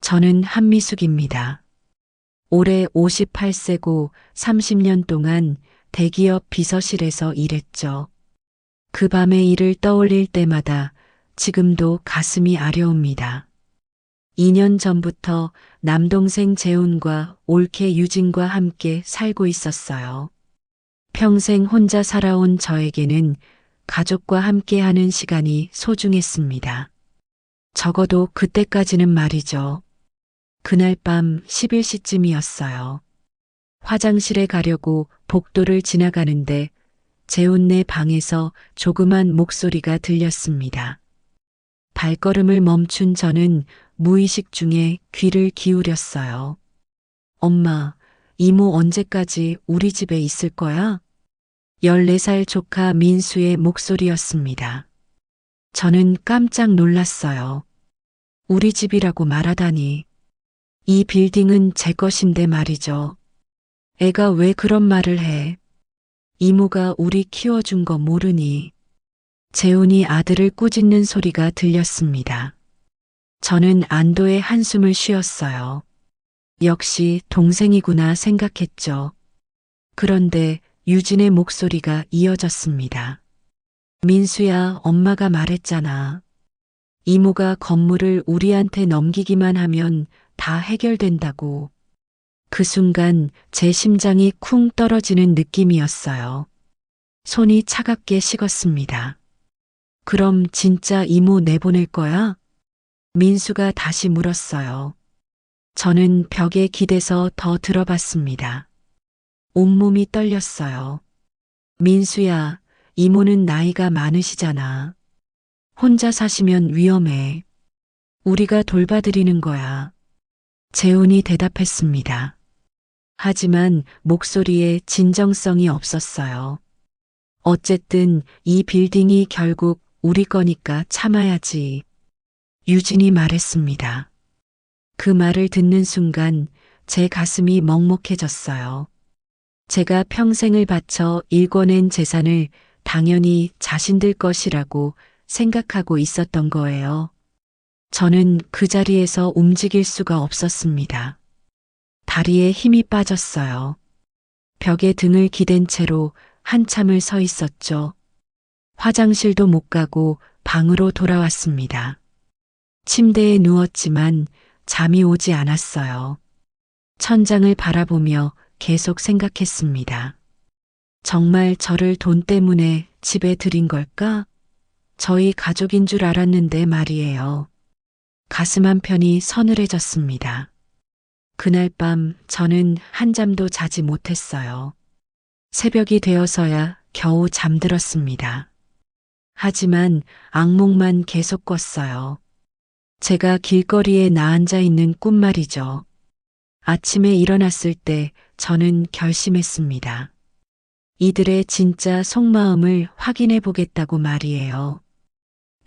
저는 한미숙입니다. 올해 58세고 30년 동안 대기업 비서실에서 일했죠. 그 밤의 일을 떠올릴 때마다 지금도 가슴이 아려옵니다. 2년 전부터 남동생 재훈과 올케 유진과 함께 살고 있었어요. 평생 혼자 살아온 저에게는 가족과 함께하는 시간이 소중했습니다. 적어도 그때까지는 말이죠. 그날 밤 11시쯤이었어요. 화장실에 가려고 복도를 지나가는데 재훈네 방에서 조그만 목소리가 들렸습니다. 발걸음을 멈춘 저는 무의식 중에 귀를 기울였어요. 엄마, 이모 언제까지 우리 집에 있을 거야? 14살 조카 민수의 목소리였습니다. 저는 깜짝 놀랐어요. 우리 집이라고 말하다니. 이 빌딩은 제 것인데 말이죠. 애가 왜 그런 말을 해? 이모가 우리 키워준 거 모르니. 재훈이 아들을 꾸짖는 소리가 들렸습니다. 저는 안도의 한숨을 쉬었어요. 역시 동생이구나 생각했죠. 그런데 유진의 목소리가 이어졌습니다. 민수야, 엄마가 말했잖아. 이모가 건물을 우리한테 넘기기만 하면 다 해결된다고. 그 순간 제 심장이 쿵 떨어지는 느낌이었어요. 손이 차갑게 식었습니다. 그럼 진짜 이모 내보낼 거야? 민수가 다시 물었어요. 저는 벽에 기대서 더 들어봤습니다. 온몸이 떨렸어요. 민수야, 이모는 나이가 많으시잖아. 혼자 사시면 위험해. 우리가 돌봐드리는 거야. 재훈이 대답했습니다. 하지만 목소리에 진정성이 없었어요. 어쨌든 이 빌딩이 결국 우리 거니까 참아야지. 유진이 말했습니다. 그 말을 듣는 순간 제 가슴이 먹먹해졌어요. 제가 평생을 바쳐 일궈낸 재산을 당연히 자신들 것이라고 생각하고 있었던 거예요. 저는 그 자리에서 움직일 수가 없었습니다. 다리에 힘이 빠졌어요. 벽에 등을 기댄 채로 한참을 서 있었죠. 화장실도 못 가고 방으로 돌아왔습니다. 침대에 누웠지만 잠이 오지 않았어요. 천장을 바라보며 계속 생각했습니다. 정말 저를 돈 때문에 집에 들인 걸까? 저희 가족인 줄 알았는데 말이에요. 가슴 한편이 서늘해졌습니다. 그날 밤 저는 한잠도 자지 못했어요. 새벽이 되어서야 겨우 잠들었습니다. 하지만 악몽만 계속 꿨어요. 제가 길거리에 나앉아 있는 꿈 말이죠. 아침에 일어났을 때 저는 결심했습니다. 이들의 진짜 속마음을 확인해 보겠다고 말이에요.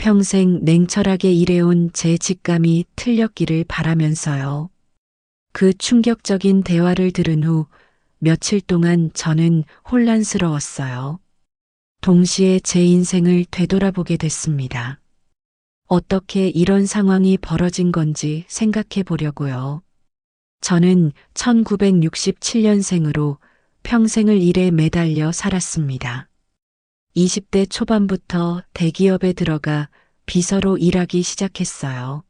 평생 냉철하게 일해온 제 직감이 틀렸기를 바라면서요. 그 충격적인 대화를 들은 후 며칠 동안 저는 혼란스러웠어요. 동시에 제 인생을 되돌아보게 됐습니다. 어떻게 이런 상황이 벌어진 건지 생각해 보려고요. 저는 1967년생으로 평생을 일에 매달려 살았습니다. 20대 초반부터 대기업에 들어가 비서로 일하기 시작했어요.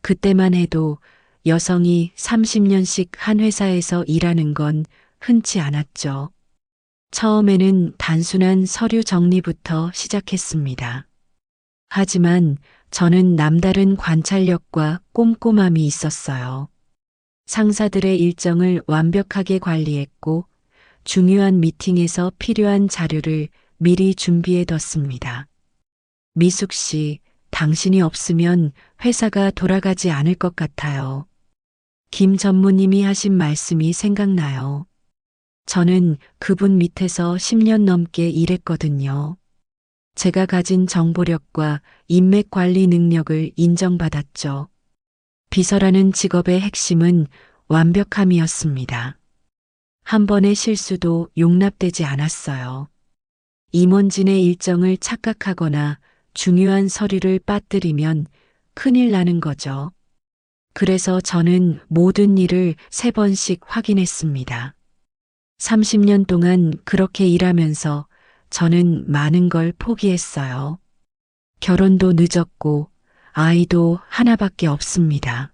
그때만 해도 여성이 30년씩 한 회사에서 일하는 건 흔치 않았죠. 처음에는 단순한 서류 정리부터 시작했습니다. 하지만 저는 남다른 관찰력과 꼼꼼함이 있었어요. 상사들의 일정을 완벽하게 관리했고 중요한 미팅에서 필요한 자료를 미리 준비해 뒀습니다. 미숙 씨, 당신이 없으면 회사가 돌아가지 않을 것 같아요. 김 전무님이 하신 말씀이 생각나요. 저는 그분 밑에서 10년 넘게 일했거든요. 제가 가진 정보력과 인맥 관리 능력을 인정받았죠. 비서라는 직업의 핵심은 완벽함이었습니다. 한 번의 실수도 용납되지 않았어요. 임원진의 일정을 착각하거나 중요한 서류를 빠뜨리면 큰일 나는 거죠. 그래서 저는 모든 일을 3번씩 확인했습니다. 30년 동안 그렇게 일하면서 저는 많은 걸 포기했어요. 결혼도 늦었고 아이도 하나밖에 없습니다.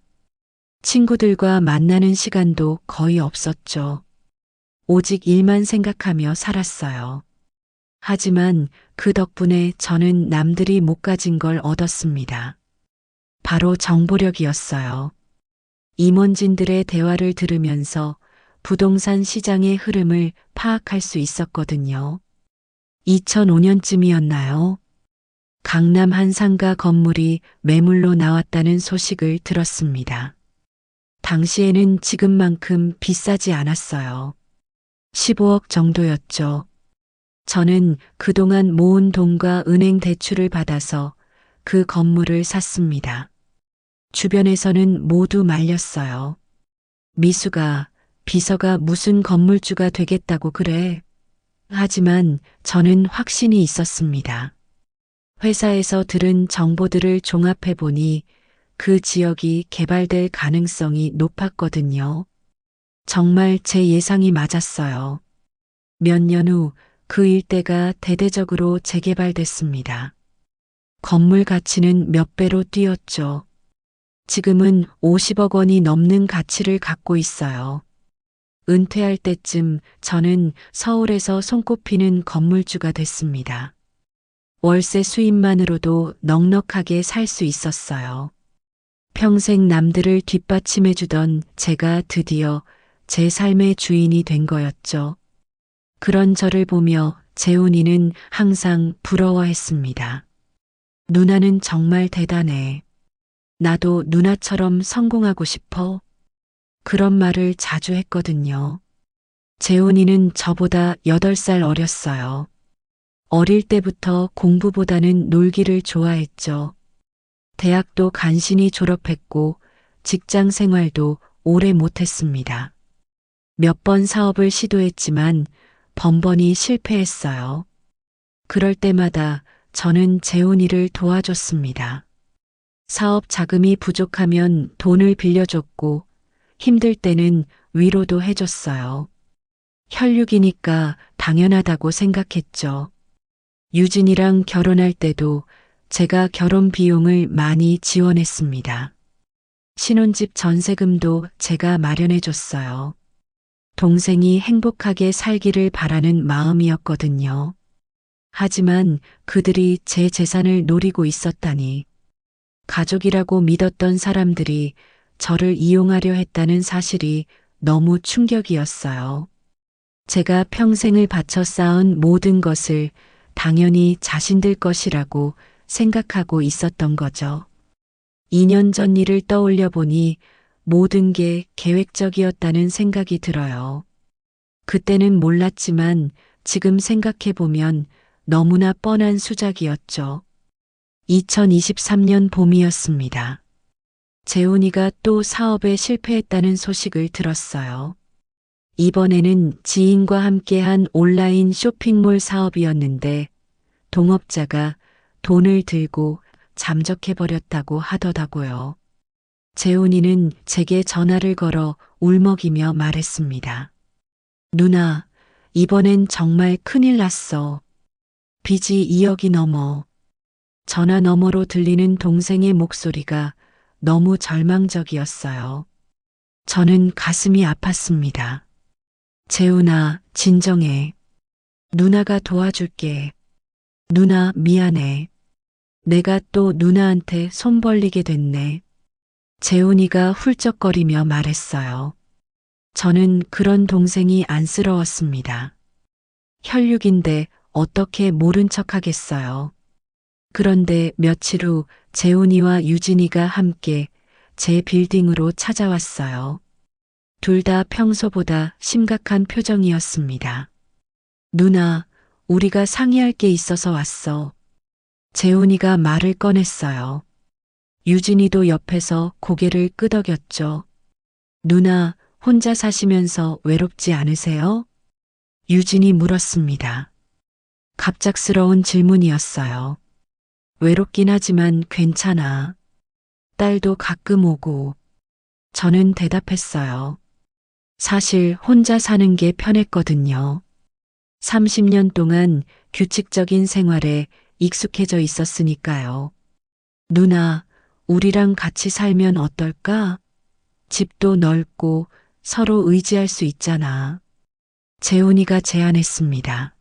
친구들과 만나는 시간도 거의 없었죠. 오직 일만 생각하며 살았어요. 하지만 그 덕분에 저는 남들이 못 가진 걸 얻었습니다. 바로 정보력이었어요. 임원진들의 대화를 들으면서 부동산 시장의 흐름을 파악할 수 있었거든요. 2005년쯤이었나요? 강남 한 상가 건물이 매물로 나왔다는 소식을 들었습니다. 당시에는 지금만큼 비싸지 않았어요. 15억 정도였죠. 저는 그동안 모은 돈과 은행 대출을 받아서 그 건물을 샀습니다. 주변에서는 모두 말렸어요. 미수가, 비서가 무슨 건물주가 되겠다고 그래. 하지만 저는 확신이 있었습니다. 회사에서 들은 정보들을 종합해 보니 그 지역이 개발될 가능성이 높았거든요. 정말 제 예상이 맞았어요. 몇 년 후 그 일대가 대대적으로 재개발됐습니다. 건물 가치는 몇 배로 뛰었죠. 지금은 50억 원이 넘는 가치를 갖고 있어요. 은퇴할 때쯤 저는 서울에서 손꼽히는 건물주가 됐습니다. 월세 수입만으로도 넉넉하게 살 수 있었어요. 평생 남들을 뒷받침해주던 제가 드디어 제 삶의 주인이 된 거였죠. 그런 저를 보며 재훈이는 항상 부러워했습니다. 누나는 정말 대단해. 나도 누나처럼 성공하고 싶어. 그런 말을 자주 했거든요. 재훈이는 저보다 8살 어렸어요. 어릴 때부터 공부보다는 놀기를 좋아했죠. 대학도 간신히 졸업했고 직장 생활도 오래 못했습니다. 몇 번 사업을 시도했지만 번번이 실패했어요. 그럴 때마다 저는 재훈이를 도와줬습니다. 사업 자금이 부족하면 돈을 빌려줬고 힘들 때는 위로도 해줬어요. 혈육이니까 당연하다고 생각했죠. 유진이랑 결혼할 때도 제가 결혼 비용을 많이 지원했습니다. 신혼집 전세금도 제가 마련해줬어요. 동생이 행복하게 살기를 바라는 마음이었거든요. 하지만 그들이 제 재산을 노리고 있었다니. 가족이라고 믿었던 사람들이 저를 이용하려 했다는 사실이 너무 충격이었어요. 제가 평생을 바쳐 쌓은 모든 것을 당연히 자신들 것이라고 생각하고 있었던 거죠. 2년 전 일을 떠올려 보니 모든 게 계획적이었다는 생각이 들어요. 그때는 몰랐지만 지금 생각해 보면 너무나 뻔한 수작이었죠. 2023년 봄이었습니다. 재훈이가 또 사업에 실패했다는 소식을 들었어요. 이번에는 지인과 함께한 온라인 쇼핑몰 사업이었는데 동업자가 돈을 들고 잠적해버렸다고 하더라고요. 재훈이는 제게 전화를 걸어 울먹이며 말했습니다. 누나, 이번엔 정말 큰일 났어. 빚이 2억이 넘어. 전화 너머로 들리는 동생의 목소리가 너무 절망적이었어요. 저는 가슴이 아팠습니다. 재훈아, 진정해. 누나가 도와줄게. 누나, 미안해. 내가 또 누나한테 손 벌리게 됐네. 재훈이가 훌쩍거리며 말했어요. 저는 그런 동생이 안쓰러웠습니다. 혈육인데 어떻게 모른 척 하겠어요. 그런데 며칠 후 재훈이와 유진이가 함께 제 빌딩으로 찾아왔어요. 둘 다 평소보다 심각한 표정이었습니다. 누나, 우리가 상의할 게 있어서 왔어. 재훈이가 말을 꺼냈어요. 유진이도 옆에서 고개를 끄덕였죠. 누나, 혼자 사시면서 외롭지 않으세요? 유진이 물었습니다. 갑작스러운 질문이었어요. 외롭긴 하지만 괜찮아. 딸도 가끔 오고. 저는 대답했어요. 사실 혼자 사는 게 편했거든요. 30년 동안 규칙적인 생활에 익숙해져 있었으니까요. 누나, 우리랑 같이 살면 어떨까? 집도 넓고 서로 의지할 수 있잖아. 재훈이가 제안했습니다.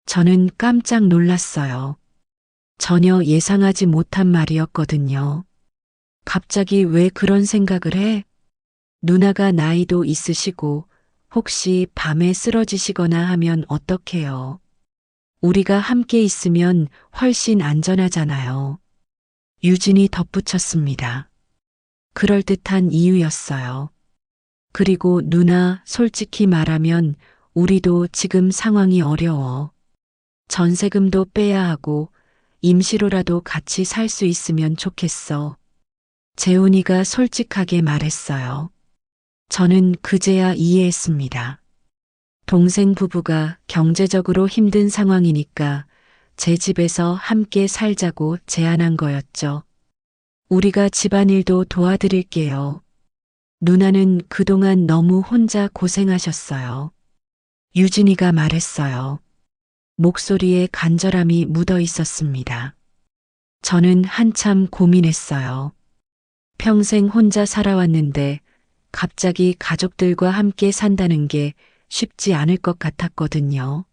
저는 깜짝 놀랐어요. 전혀 예상하지 못한 말이었거든요. 갑자기 왜 그런 생각을 해? 누나가 나이도 있으시고 혹시 밤에 쓰러지시거나 하면 어떡해요? 우리가 함께 있으면 훨씬 안전하잖아요. 유진이 덧붙였습니다. 그럴듯한 이유였어요. 그리고 누나, 솔직히 말하면 우리도 지금 상황이 어려워. 전세금도 빼야 하고 임시로라도 같이 살 수 있으면 좋겠어. 재훈이가 솔직하게 말했어요. 저는 그제야 이해했습니다. 동생 부부가 경제적으로 힘든 상황이니까 제 집에서 함께 살자고 제안한 거였죠. 우리가 집안일도 도와드릴게요. 누나는 그동안 너무 혼자 고생하셨어요. 유진이가 말했어요. 목소리에 간절함이 묻어 있었습니다. 저는 한참 고민했어요. 평생 혼자 살아왔는데 갑자기 가족들과 함께 산다는 게 쉽지 않을 것 같았거든요.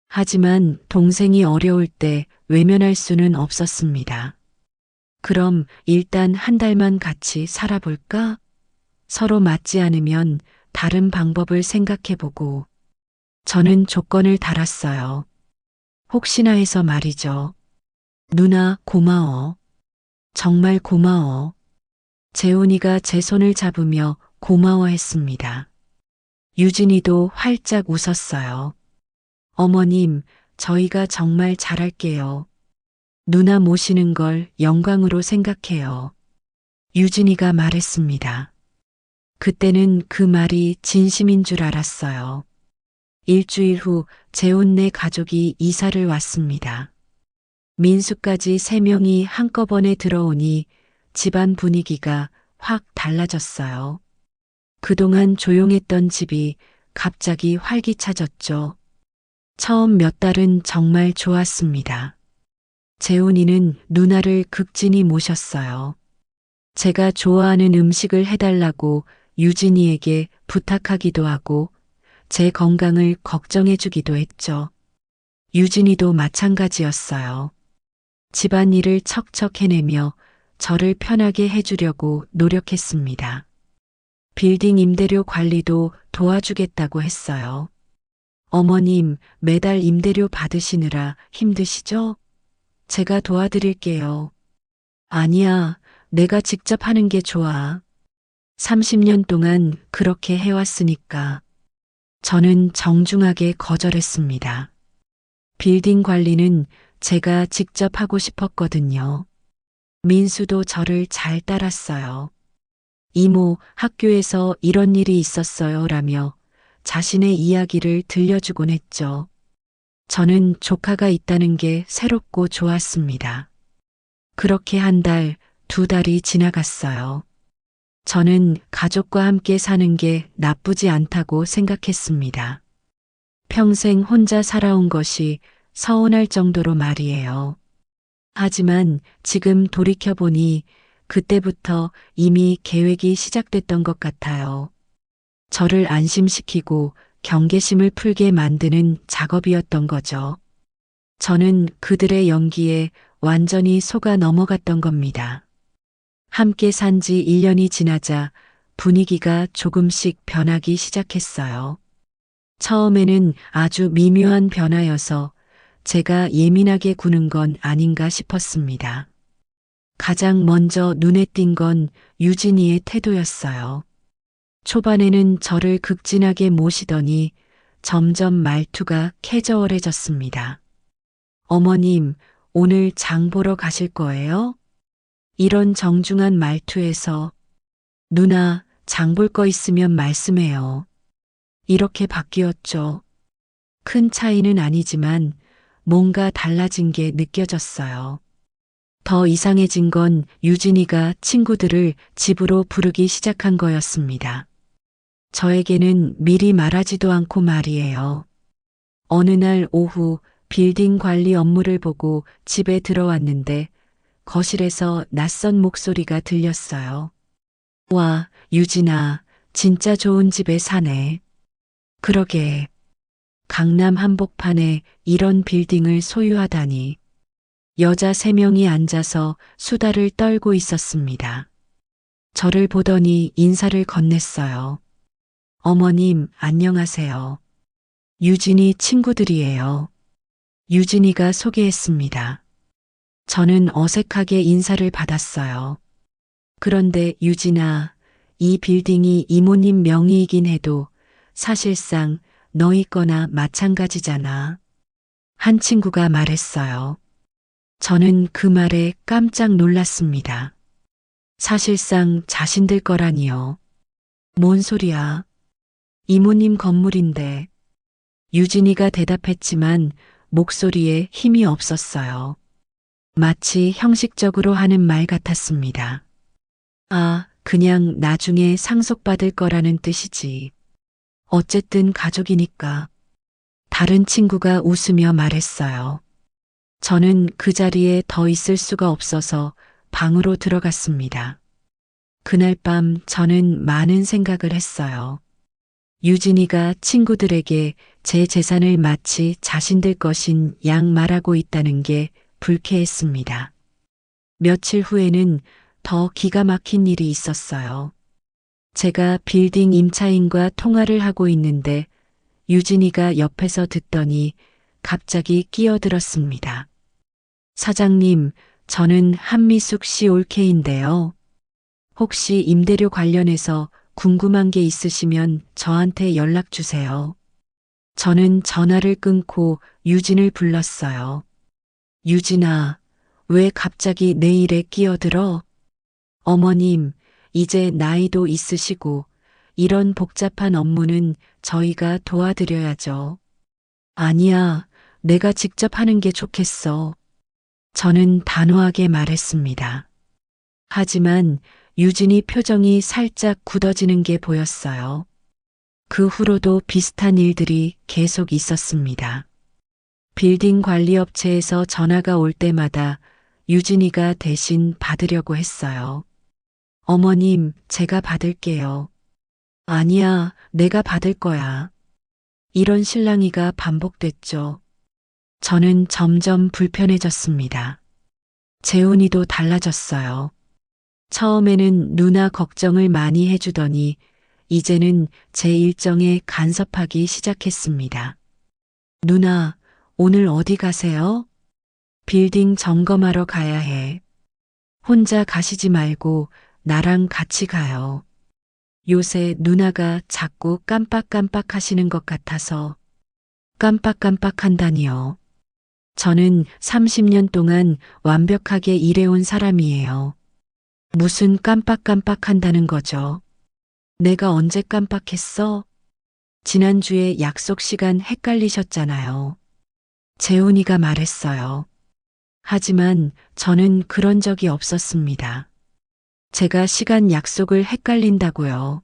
하지만 동생이 어려울 때 외면할 수는 없었습니다. 그럼 일단 한 달만 같이 살아볼까? 서로 맞지 않으면 다른 방법을 생각해보고 저는 조건을 달았어요. 혹시나 해서 말이죠. 누나 고마워. 정말 고마워. 재훈이가 제 손을 잡으며 고마워했습니다. 유진이도 활짝 웃었어요. 어머님, 저희가 정말 잘할게요. 누나 모시는 걸 영광으로 생각해요. 유진이가 말했습니다. 그때는 그 말이 진심인 줄 알았어요. 일주일 후 재훈네 가족이 이사를 왔습니다. 민수까지 3명이 한꺼번에 들어오니 집안 분위기가 확 달라졌어요. 그동안 조용했던 집이 갑자기 활기차졌죠. 처음 몇 달은 정말 좋았습니다. 재훈이는 누나를 극진히 모셨어요. 제가 좋아하는 음식을 해달라고 유진이에게 부탁하기도 하고 제 건강을 걱정해주기도 했죠. 유진이도 마찬가지였어요. 집안일을 척척 해내며 저를 편하게 해주려고 노력했습니다. 빌딩 임대료 관리도 도와주겠다고 했어요. 어머님, 매달 임대료 받으시느라 힘드시죠? 제가 도와드릴게요. 아니야, 내가 직접 하는 게 좋아. 30년 동안 그렇게 해왔으니까. 저는 정중하게 거절했습니다. 빌딩 관리는 제가 직접 하고 싶었거든요. 민수도 저를 잘 따랐어요. 이모, 학교에서 이런 일이 있었어요 라며 자신의 이야기를 들려주곤 했죠. 저는 조카가 있다는 게 새롭고 좋았습니다. 그렇게 한 달, 2달이 지나갔어요. 저는 가족과 함께 사는 게 나쁘지 않다고 생각했습니다. 평생 혼자 살아온 것이 서운할 정도로 말이에요. 하지만 지금 돌이켜보니 그때부터 이미 계획이 시작됐던 것 같아요. 저를 안심시키고 경계심을 풀게 만드는 작업이었던 거죠. 저는 그들의 연기에 완전히 속아 넘어갔던 겁니다. 함께 산 지 1년이 지나자 분위기가 조금씩 변하기 시작했어요. 처음에는 아주 미묘한 변화여서 제가 예민하게 구는 건 아닌가 싶었습니다. 가장 먼저 눈에 띈 건 유진이의 태도였어요. 초반에는 저를 극진하게 모시더니 점점 말투가 캐저얼해졌습니다. 어머님, 오늘 장 보러 가실 거예요? 이런 정중한 말투에서 누나, 장 볼 거 있으면 말씀해요. 이렇게 바뀌었죠. 큰 차이는 아니지만 뭔가 달라진 게 느껴졌어요. 더 이상해진 건 유진이가 친구들을 집으로 부르기 시작한 거였습니다. 저에게는 미리 말하지도 않고 말이에요. 어느 날 오후 빌딩 관리 업무를 보고 집에 들어왔는데 거실에서 낯선 목소리가 들렸어요. 와, 유진아, 진짜 좋은 집에 사네. 그러게. 강남 한복판에 이런 빌딩을 소유하다니. 여자 3명이 앉아서 수다를 떨고 있었습니다. 저를 보더니 인사를 건넸어요. 어머님, 안녕하세요. 유진이 친구들이에요. 유진이가 소개했습니다. 저는 어색하게 인사를 받았어요. 그런데 유진아, 이 빌딩이 이모님 명의이긴 해도 사실상 너희 거나 마찬가지잖아. 한 친구가 말했어요. 저는 그 말에 깜짝 놀랐습니다. 사실상 자신들 거라니요. 뭔 소리야? 이모님 건물인데. 유진이가 대답했지만 목소리에 힘이 없었어요. 마치 형식적으로 하는 말 같았습니다. 아, 그냥 나중에 상속받을 거라는 뜻이지. 어쨌든 가족이니까. 다른 친구가 웃으며 말했어요. 저는 그 자리에 더 있을 수가 없어서 방으로 들어갔습니다. 그날 밤 저는 많은 생각을 했어요. 유진이가 친구들에게 제 재산을 마치 자신들 것인 양 말하고 있다는 게 불쾌했습니다. 며칠 후에는 더 기가 막힌 일이 있었어요. 제가 빌딩 임차인과 통화를 하고 있는데 유진이가 옆에서 듣더니 갑자기 끼어들었습니다. 사장님, 저는 한미숙 씨 올케인데요. 혹시 임대료 관련해서 궁금한 게 있으시면 저한테 연락 주세요. 저는 전화를 끊고 유진을 불렀어요. 유진아, 왜 갑자기 내 일에 끼어들어? 어머님, 이제 나이도 있으시고 이런 복잡한 업무는 저희가 도와드려야죠. 아니야, 내가 직접 하는 게 좋겠어. 저는 단호하게 말했습니다. 하지만 유진이 표정이 살짝 굳어지는 게 보였어요. 그 후로도 비슷한 일들이 계속 있었습니다. 빌딩 관리업체에서 전화가 올 때마다 유진이가 대신 받으려고 했어요. 어머님, 제가 받을게요. 아니야, 내가 받을 거야. 이런 실랑이가 반복됐죠. 저는 점점 불편해졌습니다. 재훈이도 달라졌어요. 처음에는 누나 걱정을 많이 해주더니 이제는 제 일정에 간섭하기 시작했습니다. 누나, 오늘 어디 가세요? 빌딩 점검하러 가야 해. 혼자 가시지 말고 나랑 같이 가요. 요새 누나가 자꾸 깜빡깜빡 하시는 것 같아서. 깜빡깜빡 한다니요. 저는 30년 동안 완벽하게 일해온 사람이에요. 무슨 깜빡깜빡 한다는 거죠? 내가 언제 깜빡했어? 지난주에 약속 시간 헷갈리셨잖아요. 재훈이가 말했어요. 하지만 저는 그런 적이 없었습니다. 제가 시간 약속을 헷갈린다고요.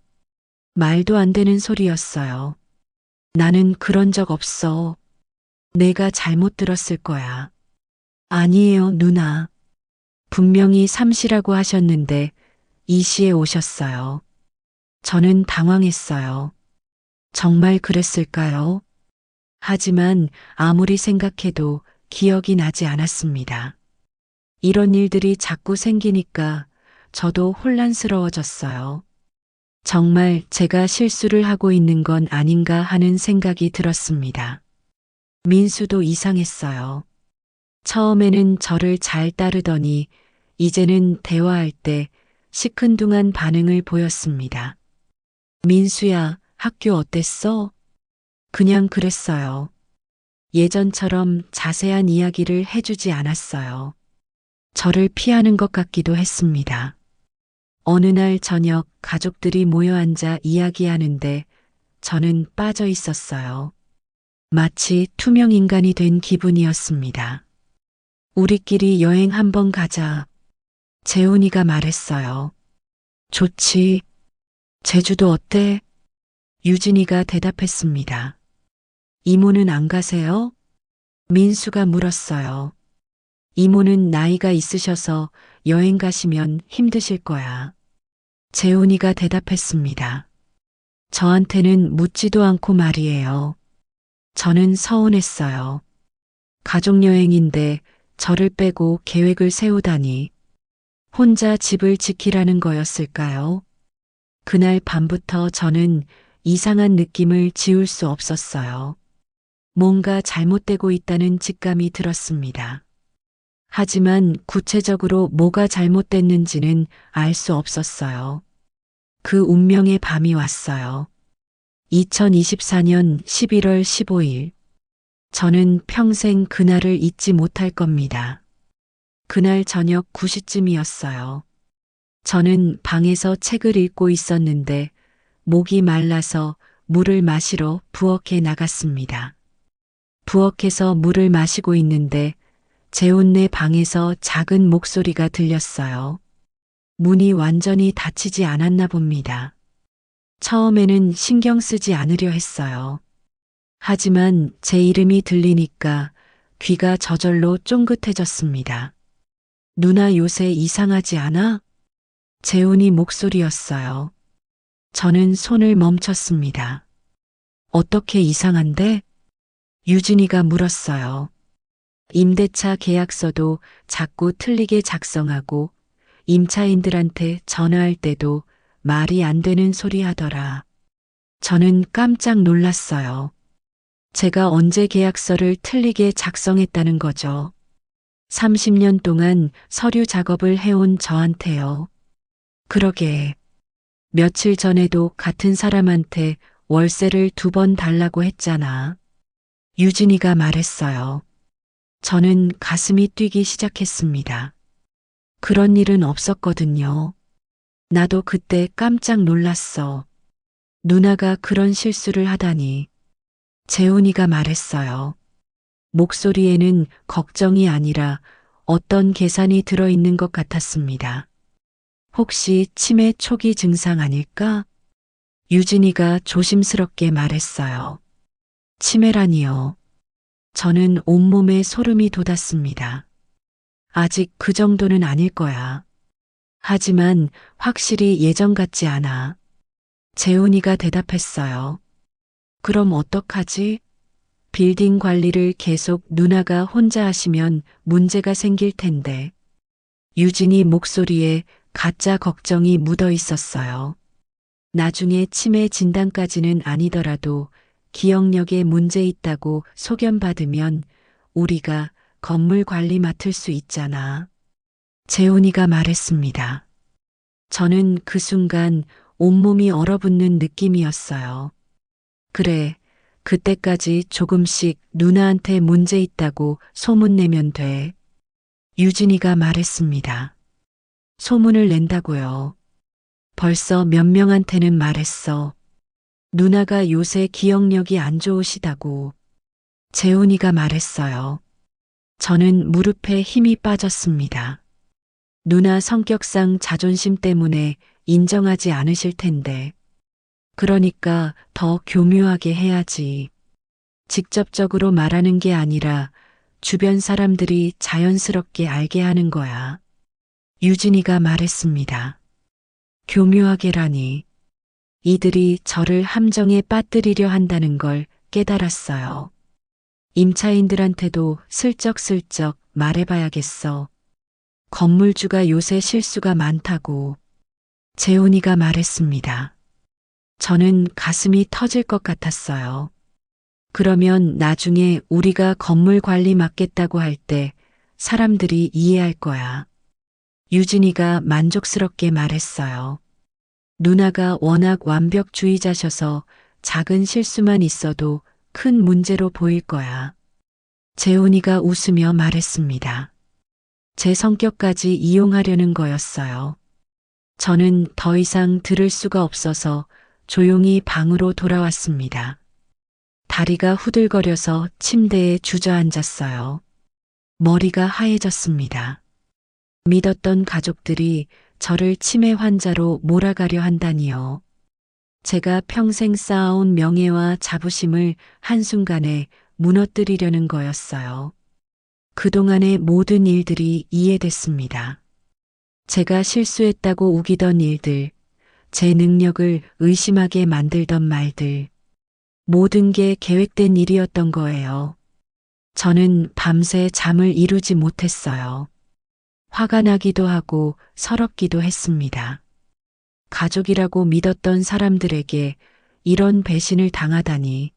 말도 안 되는 소리였어요. 나는 그런 적 없어. 내가 잘못 들었을 거야. 아니에요, 누나. 분명히 3시라고 하셨는데 2시에 오셨어요. 저는 당황했어요. 정말 그랬을까요? 하지만 아무리 생각해도 기억이 나지 않았습니다. 이런 일들이 자꾸 생기니까 저도 혼란스러워졌어요. 정말 제가 실수를 하고 있는 건 아닌가 하는 생각이 들었습니다. 민수도 이상했어요. 처음에는 저를 잘 따르더니 이제는 대화할 때 시큰둥한 반응을 보였습니다. 민수야, 학교 어땠어? 그냥 그랬어요. 예전처럼 자세한 이야기를 해주지 않았어요. 저를 피하는 것 같기도 했습니다. 어느 날 저녁 가족들이 모여 앉아 이야기하는데 저는 빠져 있었어요. 마치 투명 인간이 된 기분이었습니다. 우리끼리 여행 한번 가자. 재훈이가 말했어요. 좋지. 제주도 어때? 유진이가 대답했습니다. 이모는 안 가세요? 민수가 물었어요. 이모는 나이가 있으셔서 여행 가시면 힘드실 거야. 재훈이가 대답했습니다. 저한테는 묻지도 않고 말이에요. 저는 서운했어요. 가족여행인데 저를 빼고 계획을 세우다니. 혼자 집을 지키라는 거였을까요? 그날 밤부터 저는 이상한 느낌을 지울 수 없었어요. 뭔가 잘못되고 있다는 직감이 들었습니다. 하지만 구체적으로 뭐가 잘못됐는지는 알 수 없었어요. 그 운명의 밤이 왔어요. 2024년 11월 15일. 저는 평생 그날을 잊지 못할 겁니다. 그날 저녁 9시쯤이었어요. 저는 방에서 책을 읽고 있었는데 목이 말라서 물을 마시러 부엌에 나갔습니다. 부엌에서 물을 마시고 있는데 재훈네 방에서 작은 목소리가 들렸어요. 문이 완전히 닫히지 않았나 봅니다. 처음에는 신경 쓰지 않으려 했어요. 하지만 제 이름이 들리니까 귀가 저절로 쫑긋해졌습니다. 누나 요새 이상하지 않아? 재훈이 목소리였어요. 저는 손을 멈췄습니다. 어떻게 이상한데? 유진이가 물었어요. 임대차 계약서도 자꾸 틀리게 작성하고 임차인들한테 전화할 때도 말이 안 되는 소리 하더라. 저는 깜짝 놀랐어요. 제가 언제 계약서를 틀리게 작성했다는 거죠. 30년 동안 서류 작업을 해온 저한테요. 그러게. 며칠 전에도 같은 사람한테 월세를 2번 달라고 했잖아. 유진이가 말했어요. 저는 가슴이 뛰기 시작했습니다. 그런 일은 없었거든요. 나도 그때 깜짝 놀랐어. 누나가 그런 실수를 하다니. 재훈이가 말했어요. 목소리에는 걱정이 아니라 어떤 계산이 들어있는 것 같았습니다. 혹시 치매 초기 증상 아닐까? 유진이가 조심스럽게 말했어요. 치매라니요. 저는 온몸에 소름이 돋았습니다. 아직 그 정도는 아닐 거야. 하지만 확실히 예전 같지 않아. 재훈이가 대답했어요. 그럼 어떡하지? 빌딩 관리를 계속 누나가 혼자 하시면 문제가 생길 텐데. 유진이 목소리에 가짜 걱정이 묻어 있었어요. 나중에 치매 진단까지는 아니더라도 기억력에 문제 있다고 소견받으면 우리가 건물 관리 맡을 수 있잖아. 재훈이가 말했습니다. 저는 그 순간 온몸이 얼어붙는 느낌이었어요. 그래, 그때까지 조금씩 누나한테 문제 있다고 소문내면 돼. 유진이가 말했습니다. 소문을 낸다고요. 벌써 몇 명한테는 말했어. 누나가 요새 기억력이 안 좋으시다고. 재훈이가 말했어요. 저는 무릎에 힘이 빠졌습니다. 누나 성격상 자존심 때문에 인정하지 않으실 텐데. 그러니까 더 교묘하게 해야지. 직접적으로 말하는 게 아니라 주변 사람들이 자연스럽게 알게 하는 거야. 유진이가 말했습니다. 교묘하게라니. 이들이 저를 함정에 빠뜨리려 한다는 걸 깨달았어요. 임차인들한테도 슬쩍슬쩍 말해봐야겠어. 건물주가 요새 실수가 많다고. 재훈이가 말했습니다. 저는 가슴이 터질 것 같았어요. 그러면 나중에 우리가 건물 관리 맡겠다고 할 때 사람들이 이해할 거야. 유진이가 만족스럽게 말했어요. 누나가 워낙 완벽주의자셔서 작은 실수만 있어도 큰 문제로 보일 거야. 재훈이가 웃으며 말했습니다. 제 성격까지 이용하려는 거였어요. 저는 더 이상 들을 수가 없어서 조용히 방으로 돌아왔습니다. 다리가 후들거려서 침대에 주저앉았어요. 머리가 하얘졌습니다. 믿었던 가족들이 저를 치매 환자로 몰아가려 한다니요. 제가 평생 쌓아온 명예와 자부심을 한순간에 무너뜨리려는 거였어요. 그동안의 모든 일들이 이해됐습니다. 제가 실수했다고 우기던 일들, 제 능력을 의심하게 만들던 말들, 모든 게 계획된 일이었던 거예요. 저는 밤새 잠을 이루지 못했어요. 화가 나기도 하고 서럽기도 했습니다. 가족이라고 믿었던 사람들에게 이런 배신을 당하다니.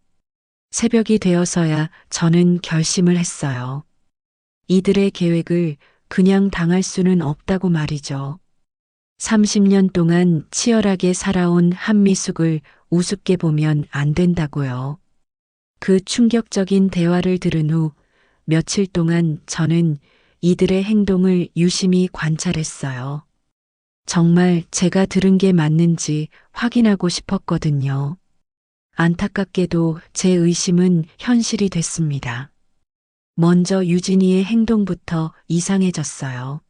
새벽이 되어서야 저는 결심을 했어요. 이들의 계획을 그냥 당할 수는 없다고 말이죠. 30년 동안 치열하게 살아온 한미숙을 우습게 보면 안 된다고요. 그 충격적인 대화를 들은 후 며칠 동안 저는 이들의 행동을 유심히 관찰했어요. 정말 제가 들은 게 맞는지 확인하고 싶었거든요. 안타깝게도 제 의심은 현실이 됐습니다. 먼저 유진이의 행동부터 이상해졌어요.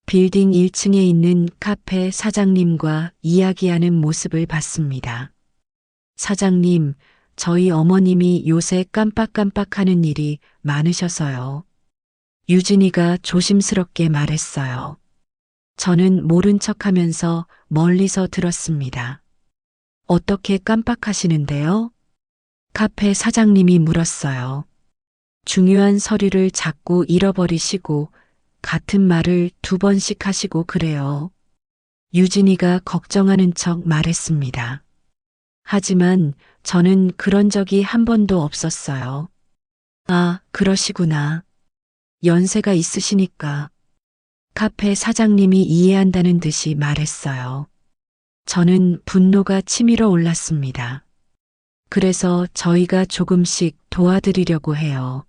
빌딩 1층에 있는 카페 사장님과 이야기하는 모습을 봤습니다. 사장님, 저희 어머님이 요새 깜빡깜빡하는 일이 많으셔서요. 유진이가 조심스럽게 말했어요. 저는 모른 척하면서 멀리서 들었습니다. 어떻게 깜빡하시는데요? 카페 사장님이 물었어요. 중요한 서류를 자꾸 잃어버리시고 같은 말을 2번씩 하시고 그래요. 유진이가 걱정하는 척 말했습니다. 하지만 저는 그런 적이 한 번도 없었어요. 아, 그러시구나. 연세가 있으시니까. 카페 사장님이 이해한다는 듯이 말했어요. 저는 분노가 치밀어 올랐습니다. 그래서 저희가 조금씩 도와드리려고 해요.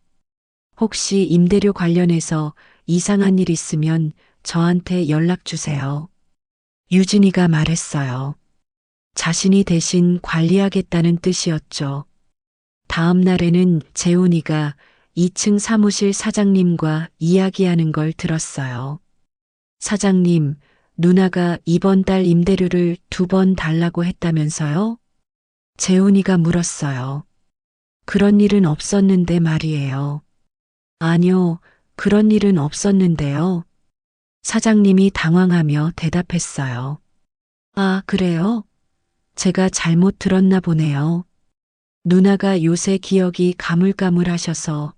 혹시 임대료 관련해서 이상한 일 있으면 저한테 연락 주세요. 유진이가 말했어요. 자신이 대신 관리하겠다는 뜻이었죠. 다음 날에는 재훈이가 2층 사무실 사장님과 이야기하는 걸 들었어요. 사장님, 누나가 이번 달 임대료를 2번 달라고 했다면서요? 재훈이가 물었어요. 그런 일은 없었는데 말이에요. 아니요, 그런 일은 없었는데요. 사장님이 당황하며 대답했어요. 아, 그래요? 제가 잘못 들었나 보네요. 누나가 요새 기억이 가물가물하셔서.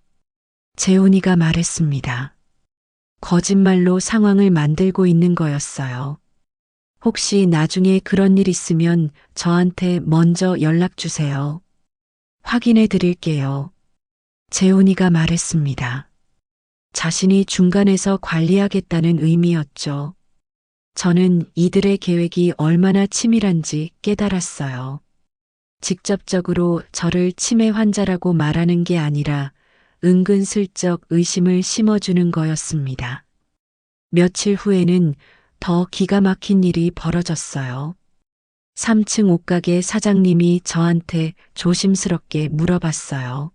재훈이가 말했습니다. 거짓말로 상황을 만들고 있는 거였어요. 혹시 나중에 그런 일 있으면 저한테 먼저 연락 주세요. 확인해 드릴게요. 재훈이가 말했습니다. 자신이 중간에서 관리하겠다는 의미였죠. 저는 이들의 계획이 얼마나 치밀한지 깨달았어요. 직접적으로 저를 치매 환자라고 말하는 게 아니라 은근슬쩍 의심을 심어주는 거였습니다. 며칠 후에는 더 기가 막힌 일이 벌어졌어요. 3층 옷가게 사장님이 저한테 조심스럽게 물어봤어요.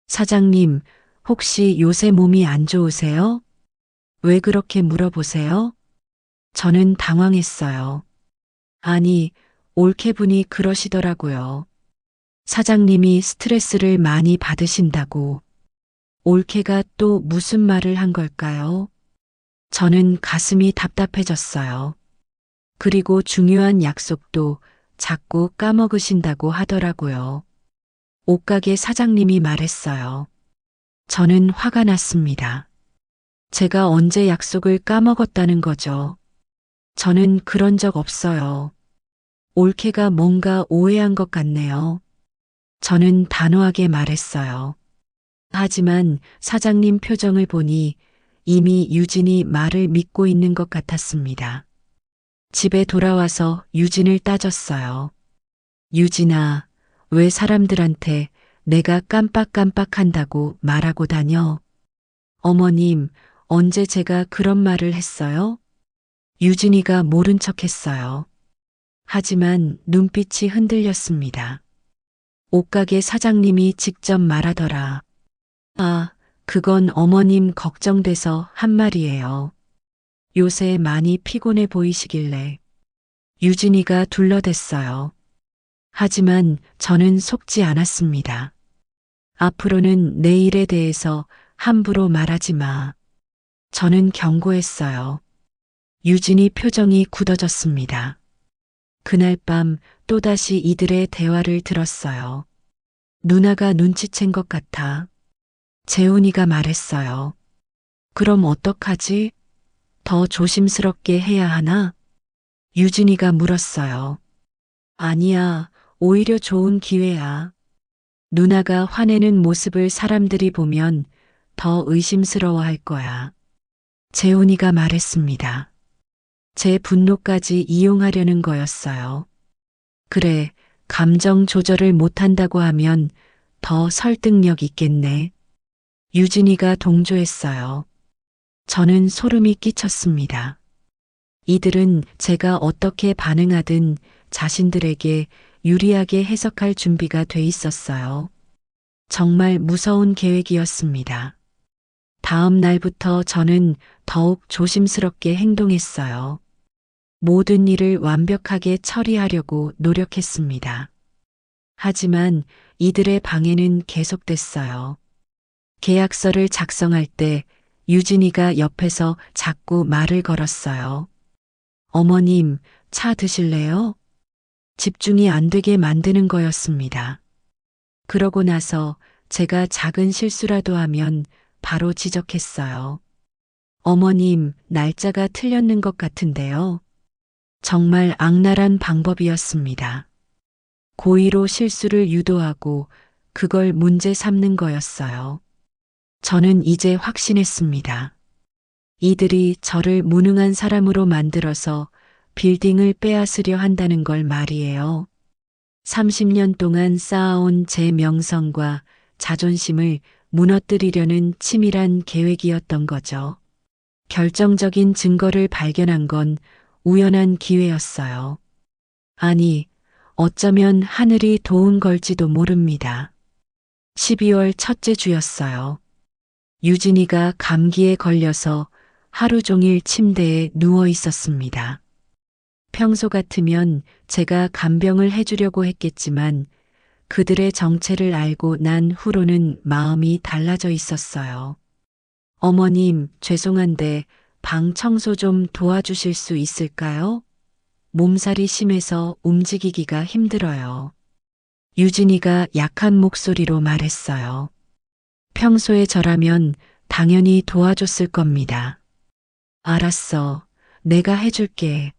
사장님, 혹시 요새 몸이 안 좋으세요? 왜 그렇게 물어보세요? 저는 당황했어요. 아니, 올케분이 그러시더라고요. 사장님이 스트레스를 많이 받으신다고. 올케가 또 무슨 말을 한 걸까요? 저는 가슴이 답답해졌어요. 그리고 중요한 약속도 자꾸 까먹으신다고 하더라고요. 옷가게 사장님이 말했어요. 저는 화가 났습니다. 제가 언제 약속을 까먹었다는 거죠. 저는 그런 적 없어요. 올케가 뭔가 오해한 것 같네요. 저는 단호하게 말했어요. 하지만 사장님 표정을 보니 이미 유진이 말을 믿고 있는 것 같았습니다. 집에 돌아와서 유진을 따졌어요. 유진아, 왜 사람들한테 내가 깜빡깜빡한다고 말하고 다녀? 어머님, 언제 제가 그런 말을 했어요? 유진이가 모른 척 했어요. 하지만 눈빛이 흔들렸습니다. 옷가게 사장님이 직접 말하더라. 아, 그건 어머님 걱정돼서 한 말이에요. 요새 많이 피곤해 보이시길래. 유진이가 둘러댔어요. 하지만 저는 속지 않았습니다. 앞으로는 내 일에 대해서 함부로 말하지 마. 저는 경고했어요. 유진이 표정이 굳어졌습니다. 그날 밤 또다시 이들의 대화를 들었어요. 누나가 눈치챈 것 같아. 재훈이가 말했어요. 그럼 어떡하지? 더 조심스럽게 해야 하나? 유진이가 물었어요. 아니야, 오히려 좋은 기회야. 누나가 화내는 모습을 사람들이 보면 더 의심스러워 할 거야. 재훈이가 말했습니다. 제 분노까지 이용하려는 거였어요. 그래, 감정 조절을 못한다고 하면 더 설득력 있겠네. 유진이가 동조했어요. 저는 소름이 끼쳤습니다. 이들은 제가 어떻게 반응하든 자신들에게 유리하게 해석할 준비가 돼 있었어요. 정말 무서운 계획이었습니다. 다음 날부터 저는 더욱 조심스럽게 행동했어요. 모든 일을 완벽하게 처리하려고 노력했습니다. 하지만 이들의 방해는 계속됐어요. 계약서를 작성할 때 유진이가 옆에서 자꾸 말을 걸었어요. 어머님, 차 드실래요? 집중이 안 되게 만드는 거였습니다. 그러고 나서 제가 작은 실수라도 하면 바로 지적했어요. 어머님, 날짜가 틀렸는 것 같은데요. 정말 악랄한 방법이었습니다. 고의로 실수를 유도하고 그걸 문제 삼는 거였어요. 저는 이제 확신했습니다. 이들이 저를 무능한 사람으로 만들어서 빌딩을 빼앗으려 한다는 걸 말이에요. 30년 동안 쌓아온 제 명성과 자존심을 무너뜨리려는 치밀한 계획이었던 거죠. 결정적인 증거를 발견한 건 우연한 기회였어요. 아니, 어쩌면 하늘이 도운 걸지도 모릅니다. 12월 첫째 주였어요. 유진이가 감기에 걸려서 하루 종일 침대에 누워 있었습니다. 평소 같으면 제가 간병을 해주려고 했겠지만 그들의 정체를 알고 난 후로는 마음이 달라져 있었어요. 어머님, 죄송한데 방 청소 좀 도와주실 수 있을까요? 몸살이 심해서 움직이기가 힘들어요. 유진이가 약한 목소리로 말했어요. 평소에 저라면 당연히 도와줬을 겁니다. 알았어. 내가 해줄게.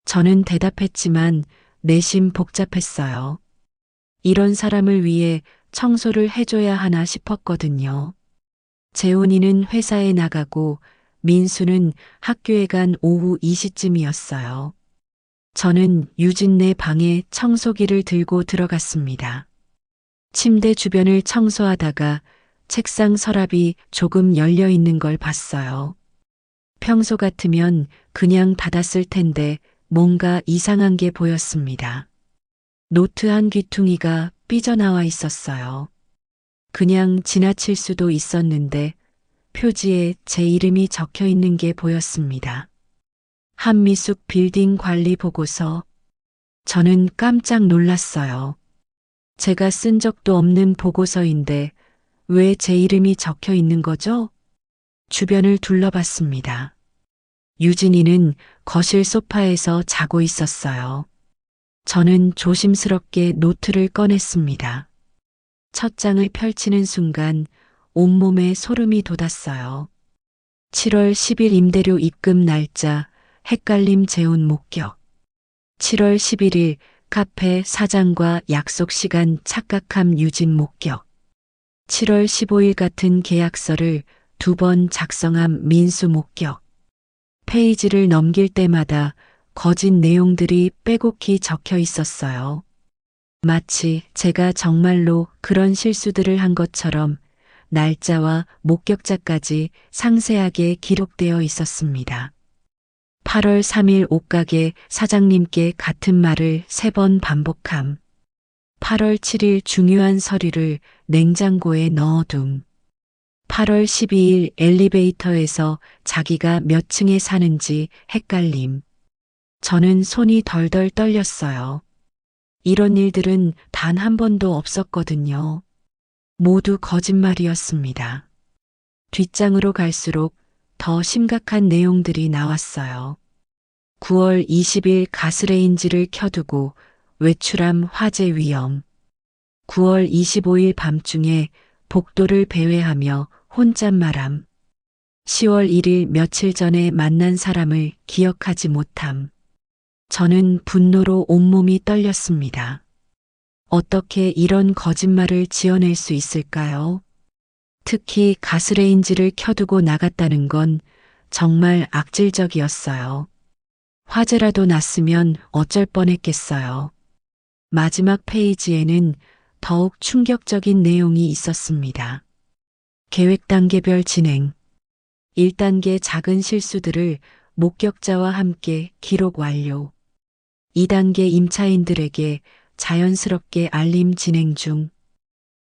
저는 대답했지만 내심 복잡했어요. 이런 사람을 위해 청소를 해줘야 하나 싶었거든요. 재훈이는 회사에 나가고 민수는 학교에 간 오후 2시쯤이었어요. 저는 유진네 방에 청소기를 들고 들어갔습니다. 침대 주변을 청소하다가 책상 서랍이 조금 열려 있는 걸 봤어요. 평소 같으면 그냥 닫았을 텐데 뭔가 이상한 게 보였습니다. 노트 한 귀퉁이가 삐져나와 있었어요. 그냥 지나칠 수도 있었는데 표지에 제 이름이 적혀 있는 게 보였습니다. 한미숙 빌딩 관리 보고서. 저는 깜짝 놀랐어요. 제가 쓴 적도 없는 보고서인데 왜 제 이름이 적혀 있는 거죠? 주변을 둘러봤습니다. 유진이는 거실 소파에서 자고 있었어요. 저는 조심스럽게 노트를 꺼냈습니다. 첫 장을 펼치는 순간 온몸에 소름이 돋았어요. 7월 10일 임대료 입금 날짜, 헷갈림 재혼 목격. 7월 11일 카페 사장과 약속 시간 착각함 유진 목격. 7월 15일 같은 계약서를 2번 작성함 민수 목격. 페이지를 넘길 때마다 거짓 내용들이 빼곡히 적혀 있었어요. 마치 제가 정말로 그런 실수들을 한 것처럼 날짜와 목격자까지 상세하게 기록되어 있었습니다. 8월 3일 옷가게 사장님께 같은 말을 3번 반복함. 8월 7일 중요한 서류를 냉장고에 넣어둠. 8월 12일 엘리베이터에서 자기가 몇 층에 사는지 헷갈림. 저는 손이 덜덜 떨렸어요. 이런 일들은 단 한 번도 없었거든요. 모두 거짓말이었습니다. 뒷장으로 갈수록 더 심각한 내용들이 나왔어요. 9월 20일 가스레인지를 켜두고 외출함 화재 위험. 9월 25일 밤중에 복도를 배회하며 혼잣말함. 10월 1일 며칠 전에 만난 사람을 기억하지 못함. 저는 분노로 온몸이 떨렸습니다. 어떻게 이런 거짓말을 지어낼 수 있을까요? 특히 가스레인지를 켜두고 나갔다는 건 정말 악질적이었어요. 화재라도 났으면 어쩔 뻔했겠어요. 마지막 페이지에는 더욱 충격적인 내용이 있었습니다. 계획 단계별 진행. 1단계 작은 실수들을 목격자와 함께 기록 완료. 2단계 임차인들에게 자연스럽게 알림 진행 중.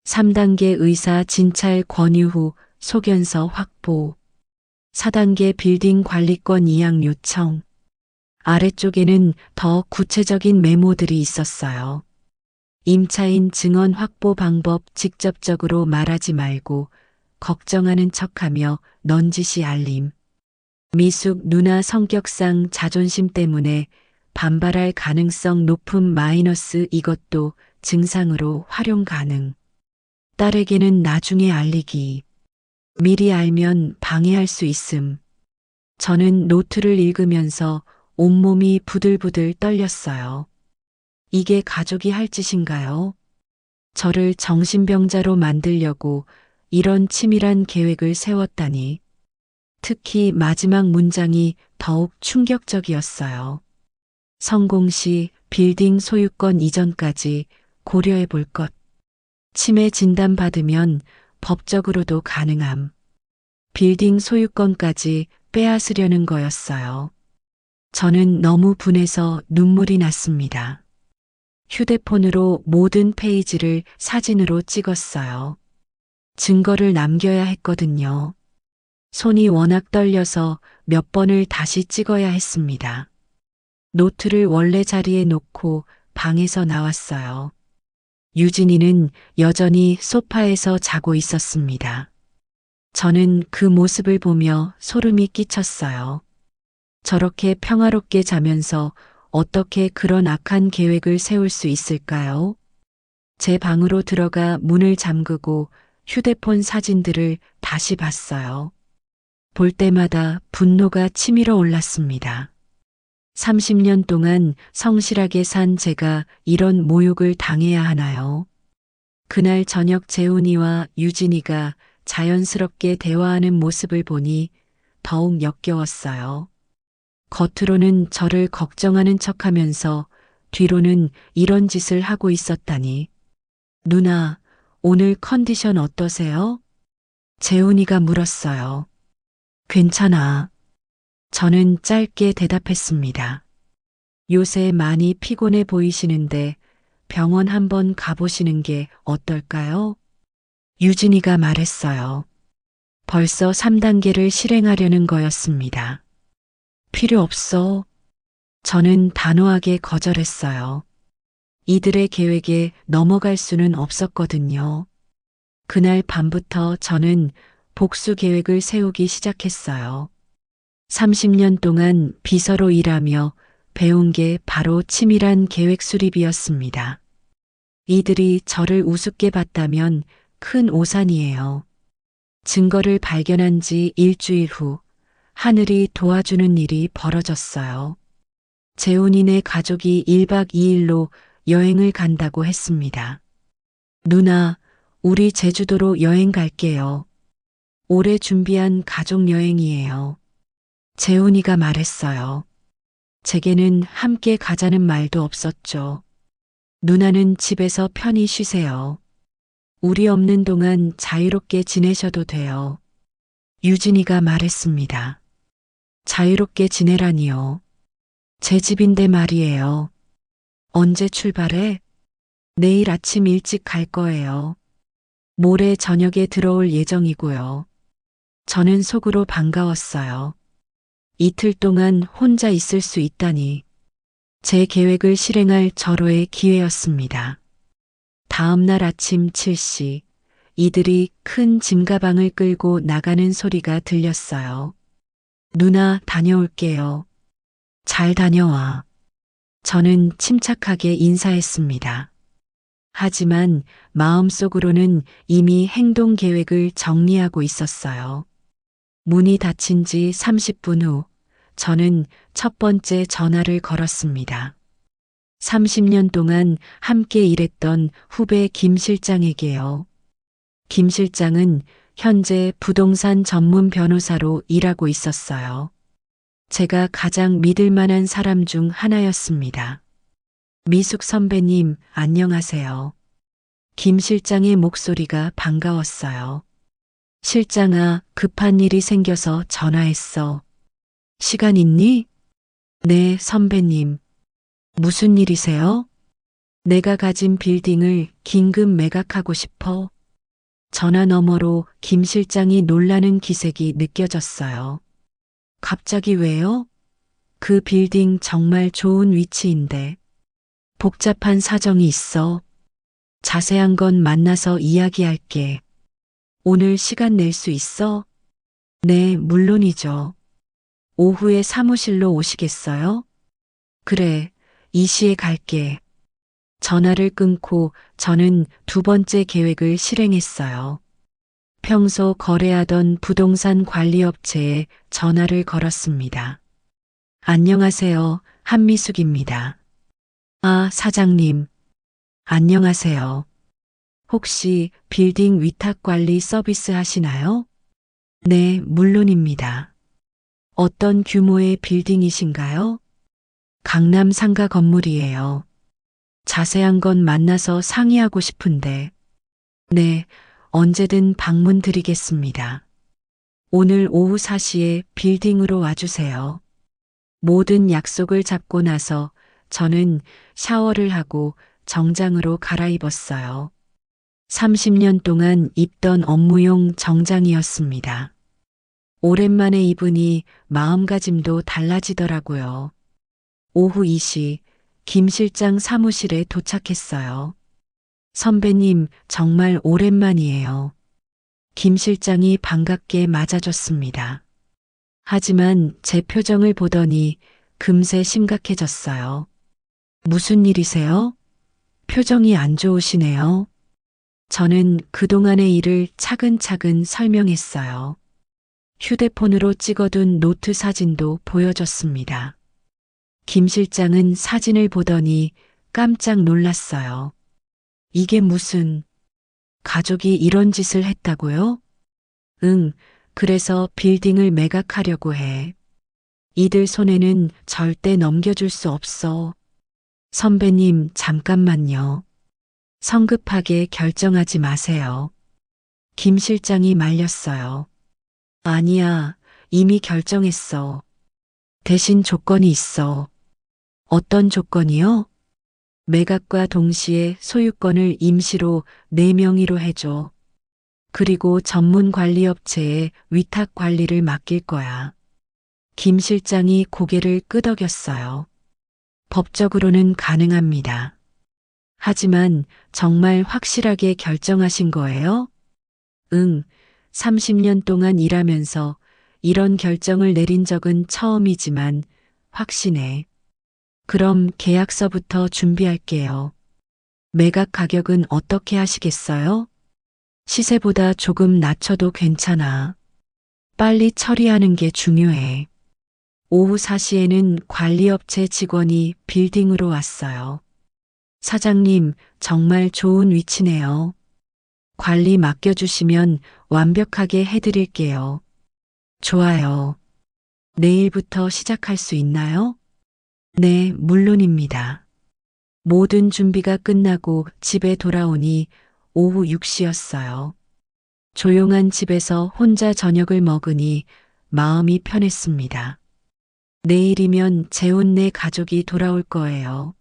3단계 의사 진찰 권유 후 소견서 확보. 4단계 빌딩 관리권 이양 요청. 아래쪽에는 더 구체적인 메모들이 있었어요. 임차인 증언 확보 방법 직접적으로 말하지 말고 걱정하는 척하며 넌지시 알림. 미숙 누나 성격상 자존심 때문에 반발할 가능성 높은 마이너스 이것도 증상으로 활용 가능. 딸에게는 나중에 알리기. 미리 알면 방해할 수 있음. 저는 노트를 읽으면서 온몸이 부들부들 떨렸어요. 이게 가족이 할 짓인가요? 저를 정신병자로 만들려고 이런 치밀한 계획을 세웠다니. 특히 마지막 문장이 더욱 충격적이었어요. 성공 시 빌딩 소유권 이전까지 고려해 볼 것. 치매 진단 받으면 법적으로도 가능함. 빌딩 소유권까지 빼앗으려는 거였어요. 저는 너무 분해서 눈물이 났습니다. 휴대폰으로 모든 페이지를 사진으로 찍었어요. 증거를 남겨야 했거든요. 손이 워낙 떨려서 몇 번을 다시 찍어야 했습니다. 노트를 원래 자리에 놓고 방에서 나왔어요. 유진이는 여전히 소파에서 자고 있었습니다. 저는 그 모습을 보며 소름이 끼쳤어요. 저렇게 평화롭게 자면서 어떻게 그런 악한 계획을 세울 수 있을까요? 제 방으로 들어가 문을 잠그고 휴대폰 사진들을 다시 봤어요. 볼 때마다 분노가 치밀어 올랐습니다. 30년 동안 성실하게 산 제가 이런 모욕을 당해야 하나요? 그날 저녁 재훈이와 유진이가 자연스럽게 대화하는 모습을 보니 더욱 역겨웠어요. 겉으로는 저를 걱정하는 척하면서 뒤로는 이런 짓을 하고 있었다니. 누나, 오늘 컨디션 어떠세요? 재훈이가 물었어요. 괜찮아. 저는 짧게 대답했습니다. 요새 많이 피곤해 보이시는데 병원 한번 가보시는 게 어떨까요? 유진이가 말했어요. 벌써 3단계를 실행하려는 거였습니다. 필요 없어. 저는 단호하게 거절했어요. 이들의 계획에 넘어갈 수는 없었거든요. 그날 밤부터 저는 복수 계획을 세우기 시작했어요. 30년 동안 비서로 일하며 배운 게 바로 치밀한 계획 수립이었습니다. 이들이 저를 우습게 봤다면 큰 오산이에요. 증거를 발견한 지 일주일 후 하늘이 도와주는 일이 벌어졌어요. 재훈이네 가족이 1박 2일로 여행을 간다고 했습니다. 누나, 우리 제주도로 여행 갈게요. 올해 준비한 가족 여행이에요. 재훈이가 말했어요. 제게는 함께 가자는 말도 없었죠. 누나는 집에서 편히 쉬세요. 우리 없는 동안 자유롭게 지내셔도 돼요. 유진이가 말했습니다. 자유롭게 지내라니요. 제 집인데 말이에요. 언제 출발해? 내일 아침 일찍 갈 거예요. 모레 저녁에 들어올 예정이고요. 저는 속으로 반가웠어요. 이틀 동안 혼자 있을 수 있다니. 제 계획을 실행할 절호의 기회였습니다. 다음 날 아침 7시, 이들이 큰 짐가방을 끌고 나가는 소리가 들렸어요. 누나, 다녀올게요. 잘 다녀와. 저는 침착하게 인사했습니다. 하지만 마음속으로는 이미 행동 계획을 정리하고 있었어요. 문이 닫힌 지 30분 후, 저는 첫 번째 전화를 걸었습니다. 30년 동안 함께 일했던 후배 김 실장에게요. 김 실장은 현재 부동산 전문 변호사로 일하고 있었어요. 제가 가장 믿을 만한 사람 중 하나였습니다. 미숙 선배님, 안녕하세요. 김 실장의 목소리가 반가웠어요. 실장아, 급한 일이 생겨서 전화했어. 시간 있니? 네, 선배님. 무슨 일이세요? 내가 가진 빌딩을 긴급 매각하고 싶어. 전화 너머로 김 실장이 놀라는 기색이 느껴졌어요. 갑자기 왜요? 그 빌딩 정말 좋은 위치인데. 복잡한 사정이 있어. 자세한 건 만나서 이야기할게. 오늘 시간 낼 수 있어? 네, 물론이죠. 오후에 사무실로 오시겠어요? 그래, 이 시에 갈게. 전화를 끊고 저는 두 번째 계획을 실행했어요. 평소 거래하던 부동산 관리업체에 전화를 걸었습니다. 안녕하세요, 한미숙입니다. 아, 사장님. 안녕하세요. 혹시 빌딩 위탁 관리 서비스 하시나요? 네, 물론입니다. 어떤 규모의 빌딩이신가요? 강남 상가 건물이에요. 자세한 건 만나서 상의하고 싶은데. 네, 언제든 방문 드리겠습니다. 오늘 오후 4시에 빌딩으로 와주세요. 모든 약속을 잡고 나서 저는 샤워를 하고 정장으로 갈아입었어요. 30년 동안 입던 업무용 정장이었습니다. 오랜만에 입으니 마음가짐도 달라지더라고요. 오후 2시 김 실장 사무실에 도착했어요. 선배님, 정말 오랜만이에요. 김 실장이 반갑게 맞아줬습니다. 하지만 제 표정을 보더니 금세 심각해졌어요. 무슨 일이세요? 표정이 안 좋으시네요. 저는 그동안의 일을 차근차근 설명했어요. 휴대폰으로 찍어둔 노트 사진도 보여줬습니다. 김 실장은 사진을 보더니 깜짝 놀랐어요. 이게 무슨, 가족이 이런 짓을 했다고요? 응, 그래서 빌딩을 매각하려고 해. 이들 손에는 절대 넘겨줄 수 없어. 선배님, 잠깐만요. 성급하게 결정하지 마세요. 김 실장이 말렸어요. 아니야, 이미 결정했어. 대신 조건이 있어. 어떤 조건이요? 매각과 동시에 소유권을 임시로 내 명의로 해줘. 그리고 전문 관리업체에 위탁 관리를 맡길 거야. 김 실장이 고개를 끄덕였어요. 법적으로는 가능합니다. 하지만 정말 확실하게 결정하신 거예요? 응, 30년 동안 일하면서 이런 결정을 내린 적은 처음이지만 확신해. 그럼 계약서부터 준비할게요. 매각 가격은 어떻게 하시겠어요? 시세보다 조금 낮춰도 괜찮아. 빨리 처리하는 게 중요해. 오후 4시에는 관리업체 직원이 빌딩으로 왔어요. 사장님, 정말 좋은 위치네요. 관리 맡겨주시면 완벽하게 해드릴게요. 좋아요. 내일부터 시작할 수 있나요? 네, 물론입니다. 모든 준비가 끝나고 집에 돌아오니 오후 6시였어요. 조용한 집에서 혼자 저녁을 먹으니 마음이 편했습니다. 내일이면 재혼 내 가족이 돌아올 거예요.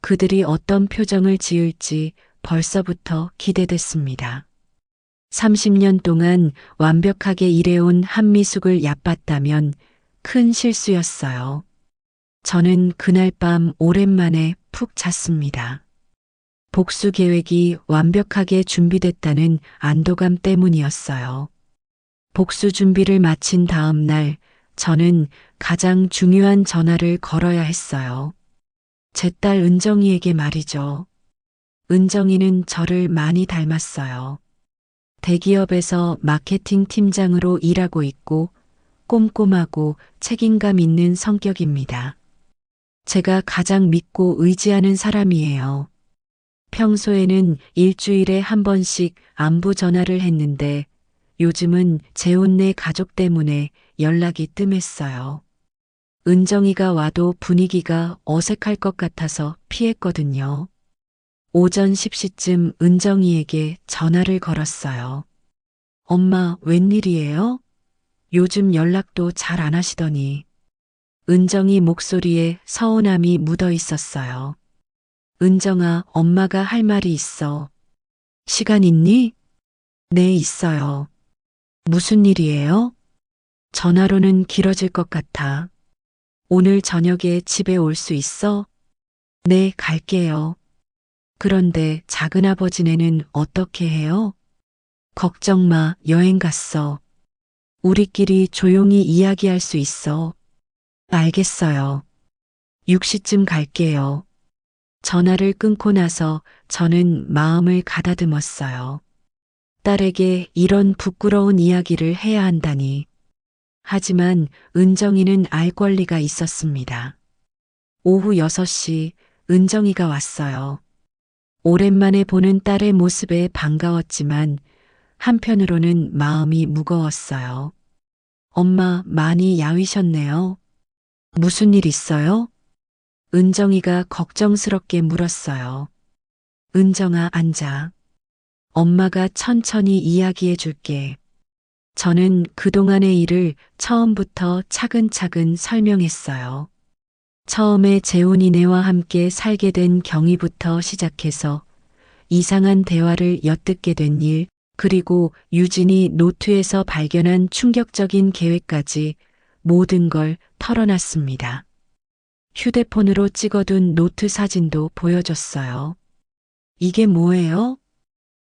그들이 어떤 표정을 지을지 벌써부터 기대됐습니다. 30년 동안 완벽하게 일해온 한미숙을 얕봤다면 큰 실수였어요. 저는 그날 밤 오랜만에 푹 잤습니다. 복수 계획이 완벽하게 준비됐다는 안도감 때문이었어요. 복수 준비를 마친 다음 날, 저는 가장 중요한 전화를 걸어야 했어요. 제 딸 은정이에게 말이죠. 은정이는 저를 많이 닮았어요. 대기업에서 마케팅 팀장으로 일하고 있고 꼼꼼하고 책임감 있는 성격입니다. 제가 가장 믿고 의지하는 사람이에요. 평소에는 일주일에 한 번씩 안부 전화를 했는데 요즘은 재혼내 가족 때문에 연락이 뜸했어요. 은정이가 와도 분위기가 어색할 것 같아서 피했거든요. 오전 10시쯤 은정이에게 전화를 걸었어요. 엄마, 웬일이에요? 요즘 연락도 잘 안 하시더니. 은정이 목소리에 서운함이 묻어 있었어요. 은정아, 엄마가 할 말이 있어. 시간 있니? 네, 있어요. 무슨 일이에요? 전화로는 길어질 것 같아. 오늘 저녁에 집에 올 수 있어? 네, 갈게요. 그런데 작은아버지네는 어떻게 해요? 걱정 마, 여행 갔어. 우리끼리 조용히 이야기할 수 있어. 알겠어요. 6시쯤 갈게요. 전화를 끊고 나서 저는 마음을 가다듬었어요. 딸에게 이런 부끄러운 이야기를 해야 한다니. 하지만 은정이는 알 권리가 있었습니다. 오후 6시 은정이가 왔어요. 오랜만에 보는 딸의 모습에 반가웠지만 한편으로는 마음이 무거웠어요. 엄마 많이 야위셨네요. 무슨 일 있어요? 은정이가 걱정스럽게 물었어요. 은정아, 앉아. 엄마가 천천히 이야기해 줄게. 저는 그동안의 일을 처음부터 차근차근 설명했어요. 처음에 재훈이네와 함께 살게 된 경위부터 시작해서 이상한 대화를 엿듣게 된 일, 그리고 유진이 노트에서 발견한 충격적인 계획까지 모든 걸 털어놨습니다. 휴대폰으로 찍어둔 노트 사진도 보여줬어요. 이게 뭐예요?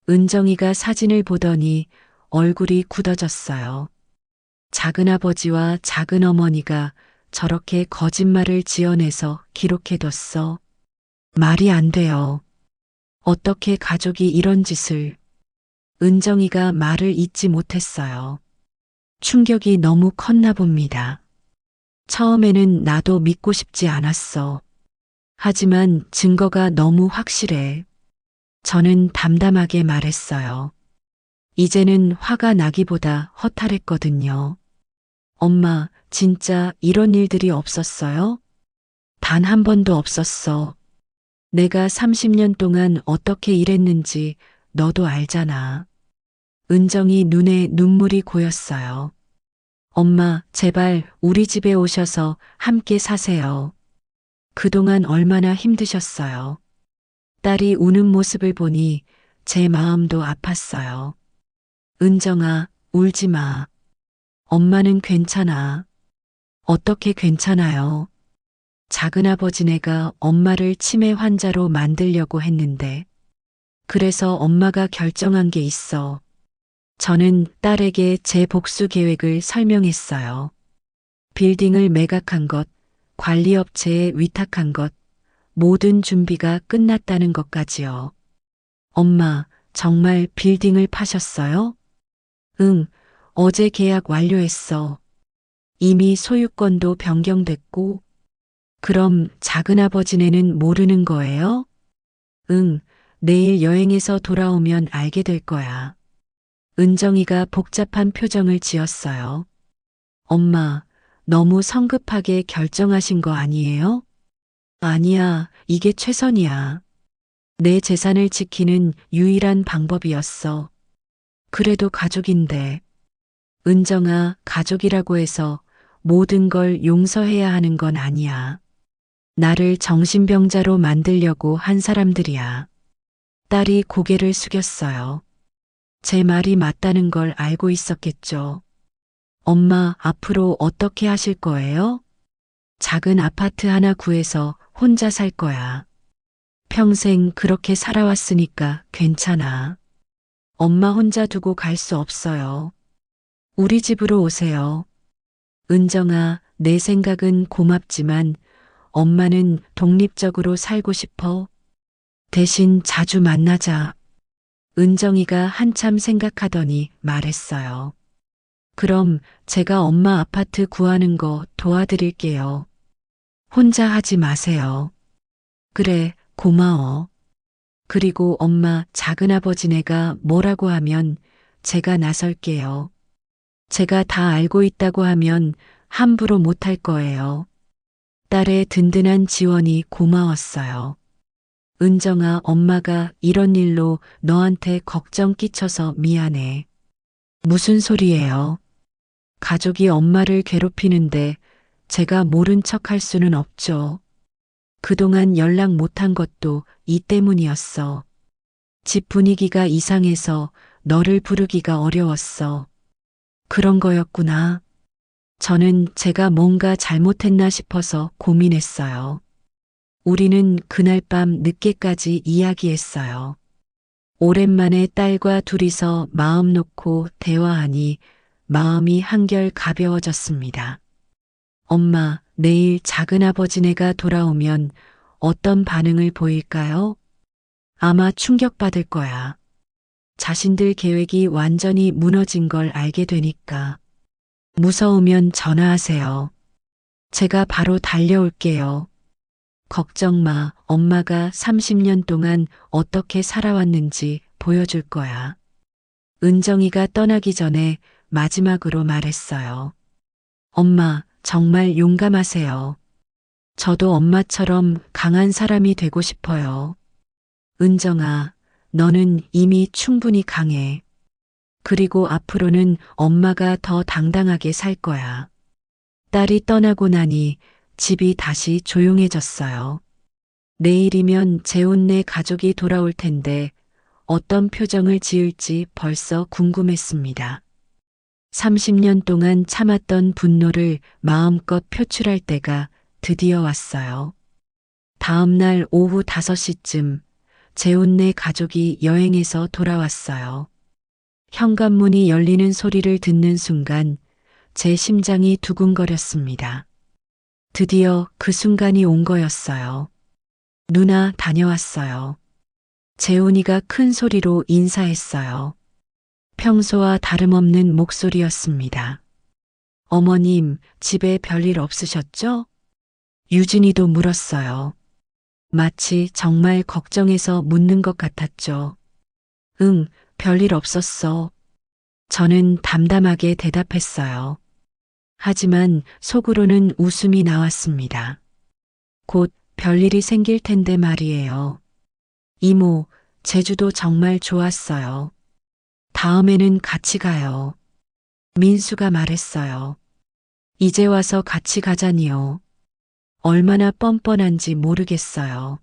은정이가 사진을 보더니 얼굴이 굳어졌어요. 작은아버지와 작은어머니가 저렇게 거짓말을 지어내서 기록해뒀어. 말이 안 돼요. 어떻게 가족이 이런 짓을. 은정이가 말을 잇지 못했어요. 충격이 너무 컸나 봅니다. 처음에는 나도 믿고 싶지 않았어. 하지만 증거가 너무 확실해. 저는 담담하게 말했어요. 이제는 화가 나기보다 허탈했거든요. 엄마, 진짜 이런 일들이 없었어요? 단 한 번도 없었어. 내가 30년 동안 어떻게 일했는지 너도 알잖아. 은정이 눈에 눈물이 고였어요. 엄마, 제발 우리 집에 오셔서 함께 사세요. 그동안 얼마나 힘드셨어요. 딸이 우는 모습을 보니 제 마음도 아팠어요. 은정아, 울지 마. 엄마는 괜찮아. 어떻게 괜찮아요? 작은아버지네가 엄마를 치매 환자로 만들려고 했는데, 그래서 엄마가 결정한 게 있어. 저는 딸에게 제 복수 계획을 설명했어요. 빌딩을 매각한 것, 관리업체에 위탁한 것, 모든 준비가 끝났다는 것까지요. 엄마, 정말 빌딩을 파셨어요? 응, 어제 계약 완료했어. 이미 소유권도 변경됐고, 그럼 작은아버지네는 모르는 거예요? 응, 내일 여행에서 돌아오면 알게 될 거야. 은정이가 복잡한 표정을 지었어요. 엄마, 너무 성급하게 결정하신 거 아니에요? 아니야, 이게 최선이야. 내 재산을 지키는 유일한 방법이었어. 그래도 가족인데. 은정아, 가족이라고 해서 모든 걸 용서해야 하는 건 아니야. 나를 정신병자로 만들려고 한 사람들이야. 딸이 고개를 숙였어요. 제 말이 맞다는 걸 알고 있었겠죠. 엄마, 앞으로 어떻게 하실 거예요? 작은 아파트 하나 구해서 혼자 살 거야. 평생 그렇게 살아왔으니까 괜찮아. 엄마 혼자 두고 갈 수 없어요. 우리 집으로 오세요. 은정아, 내 생각은 고맙지만 엄마는 독립적으로 살고 싶어. 대신 자주 만나자. 은정이가 한참 생각하더니 말했어요. 그럼 제가 엄마 아파트 구하는 거 도와드릴게요. 혼자 하지 마세요. 그래, 고마워. 그리고 엄마, 작은아버지네가 뭐라고 하면 제가 나설게요. 제가 다 알고 있다고 하면 함부로 못할 거예요. 딸의 든든한 지원이 고마웠어요. 은정아, 엄마가 이런 일로 너한테 걱정 끼쳐서 미안해. 무슨 소리예요? 가족이 엄마를 괴롭히는데 제가 모른 척 할 수는 없죠. 그동안 연락 못한 것도 이 때문이었어. 집 분위기가 이상해서 너를 부르기가 어려웠어. 그런 거였구나. 저는 제가 뭔가 잘못했나 싶어서 고민했어요. 우리는 그날 밤 늦게까지 이야기했어요. 오랜만에 딸과 둘이서 마음 놓고 대화하니 마음이 한결 가벼워졌습니다. 엄마, 내일 작은아버지네가 돌아오면 어떤 반응을 보일까요? 아마 충격받을 거야. 자신들 계획이 완전히 무너진 걸 알게 되니까. 무서우면 전화하세요. 제가 바로 달려올게요. 걱정 마. 엄마가 30년 동안 어떻게 살아왔는지 보여줄 거야. 은정이가 떠나기 전에 마지막으로 말했어요. 엄마, 정말 용감하세요. 저도 엄마처럼 강한 사람이 되고 싶어요. 은정아, 너는 이미 충분히 강해. 그리고 앞으로는 엄마가 더 당당하게 살 거야. 딸이 떠나고 나니 집이 다시 조용해졌어요. 내일이면 재혼네 가족이 돌아올 텐데 어떤 표정을 지을지 벌써 궁금했습니다. 30년 동안 참았던 분노를 마음껏 표출할 때가 드디어 왔어요. 다음 날 오후 5시쯤 재혼네 가족이 여행에서 돌아왔어요. 현관문이 열리는 소리를 듣는 순간 제 심장이 두근거렸습니다. 드디어 그 순간이 온 거였어요. 누나 다녀왔어요. 재훈이가 큰 소리로 인사했어요. 평소와 다름없는 목소리였습니다. 어머님, 집에 별일 없으셨죠? 유진이도 물었어요. 마치 정말 걱정해서 묻는 것 같았죠. 응, 별일 없었어. 저는 담담하게 대답했어요. 하지만 속으로는 웃음이 나왔습니다. 곧 별일이 생길 텐데 말이에요. 이모, 제주도 정말 좋았어요. 다음에는 같이 가요. 민수가 말했어요. 이제 와서 같이 가자니요. 얼마나 뻔뻔한지 모르겠어요.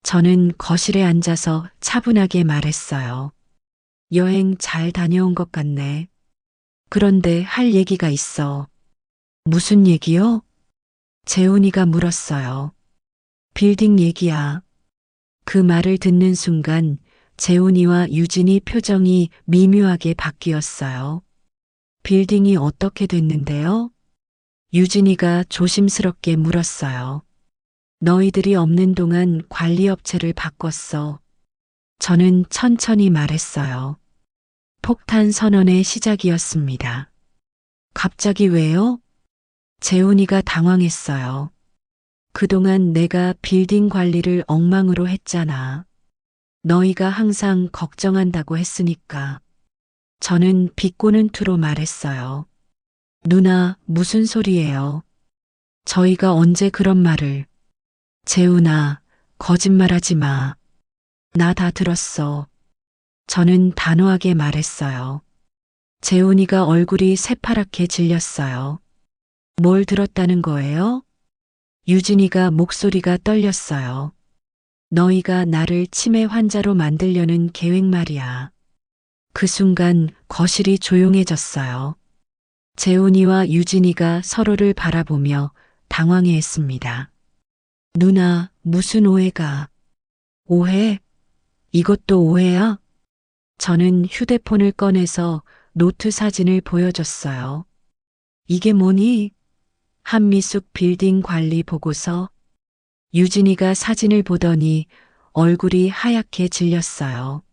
저는 거실에 앉아서 차분하게 말했어요. 여행 잘 다녀온 것 같네. 그런데 할 얘기가 있어. 무슨 얘기요? 재훈이가 물었어요. 빌딩 얘기야. 그 말을 듣는 순간 재훈이와 유진이 표정이 미묘하게 바뀌었어요. 빌딩이 어떻게 됐는데요? 유진이가 조심스럽게 물었어요. 너희들이 없는 동안 관리업체를 바꿨어. 저는 천천히 말했어요. 폭탄 선언의 시작이었습니다. 갑자기 왜요? 재훈이가 당황했어요. 그동안 내가 빌딩 관리를 엉망으로 했잖아. 너희가 항상 걱정한다고 했으니까. 저는 비꼬는 투로 말했어요. 누나, 무슨 소리예요? 저희가 언제 그런 말을. 재훈아, 거짓말하지 마. 나 다 들었어. 저는 단호하게 말했어요. 재훈이가 얼굴이 새파랗게 질렸어요. 뭘 들었다는 거예요? 유진이가 목소리가 떨렸어요. 너희가 나를 치매 환자로 만들려는 계획 말이야. 그 순간 거실이 조용해졌어요. 재훈이와 유진이가 서로를 바라보며 당황해했습니다. 누나, 무슨 오해가? 오해? 이것도 오해야? 저는 휴대폰을 꺼내서 노트 사진을 보여줬어요. 이게 뭐니? 한미숙 빌딩 관리 보고서. 유진이가 사진을 보더니 얼굴이 하얗게 질렸어요.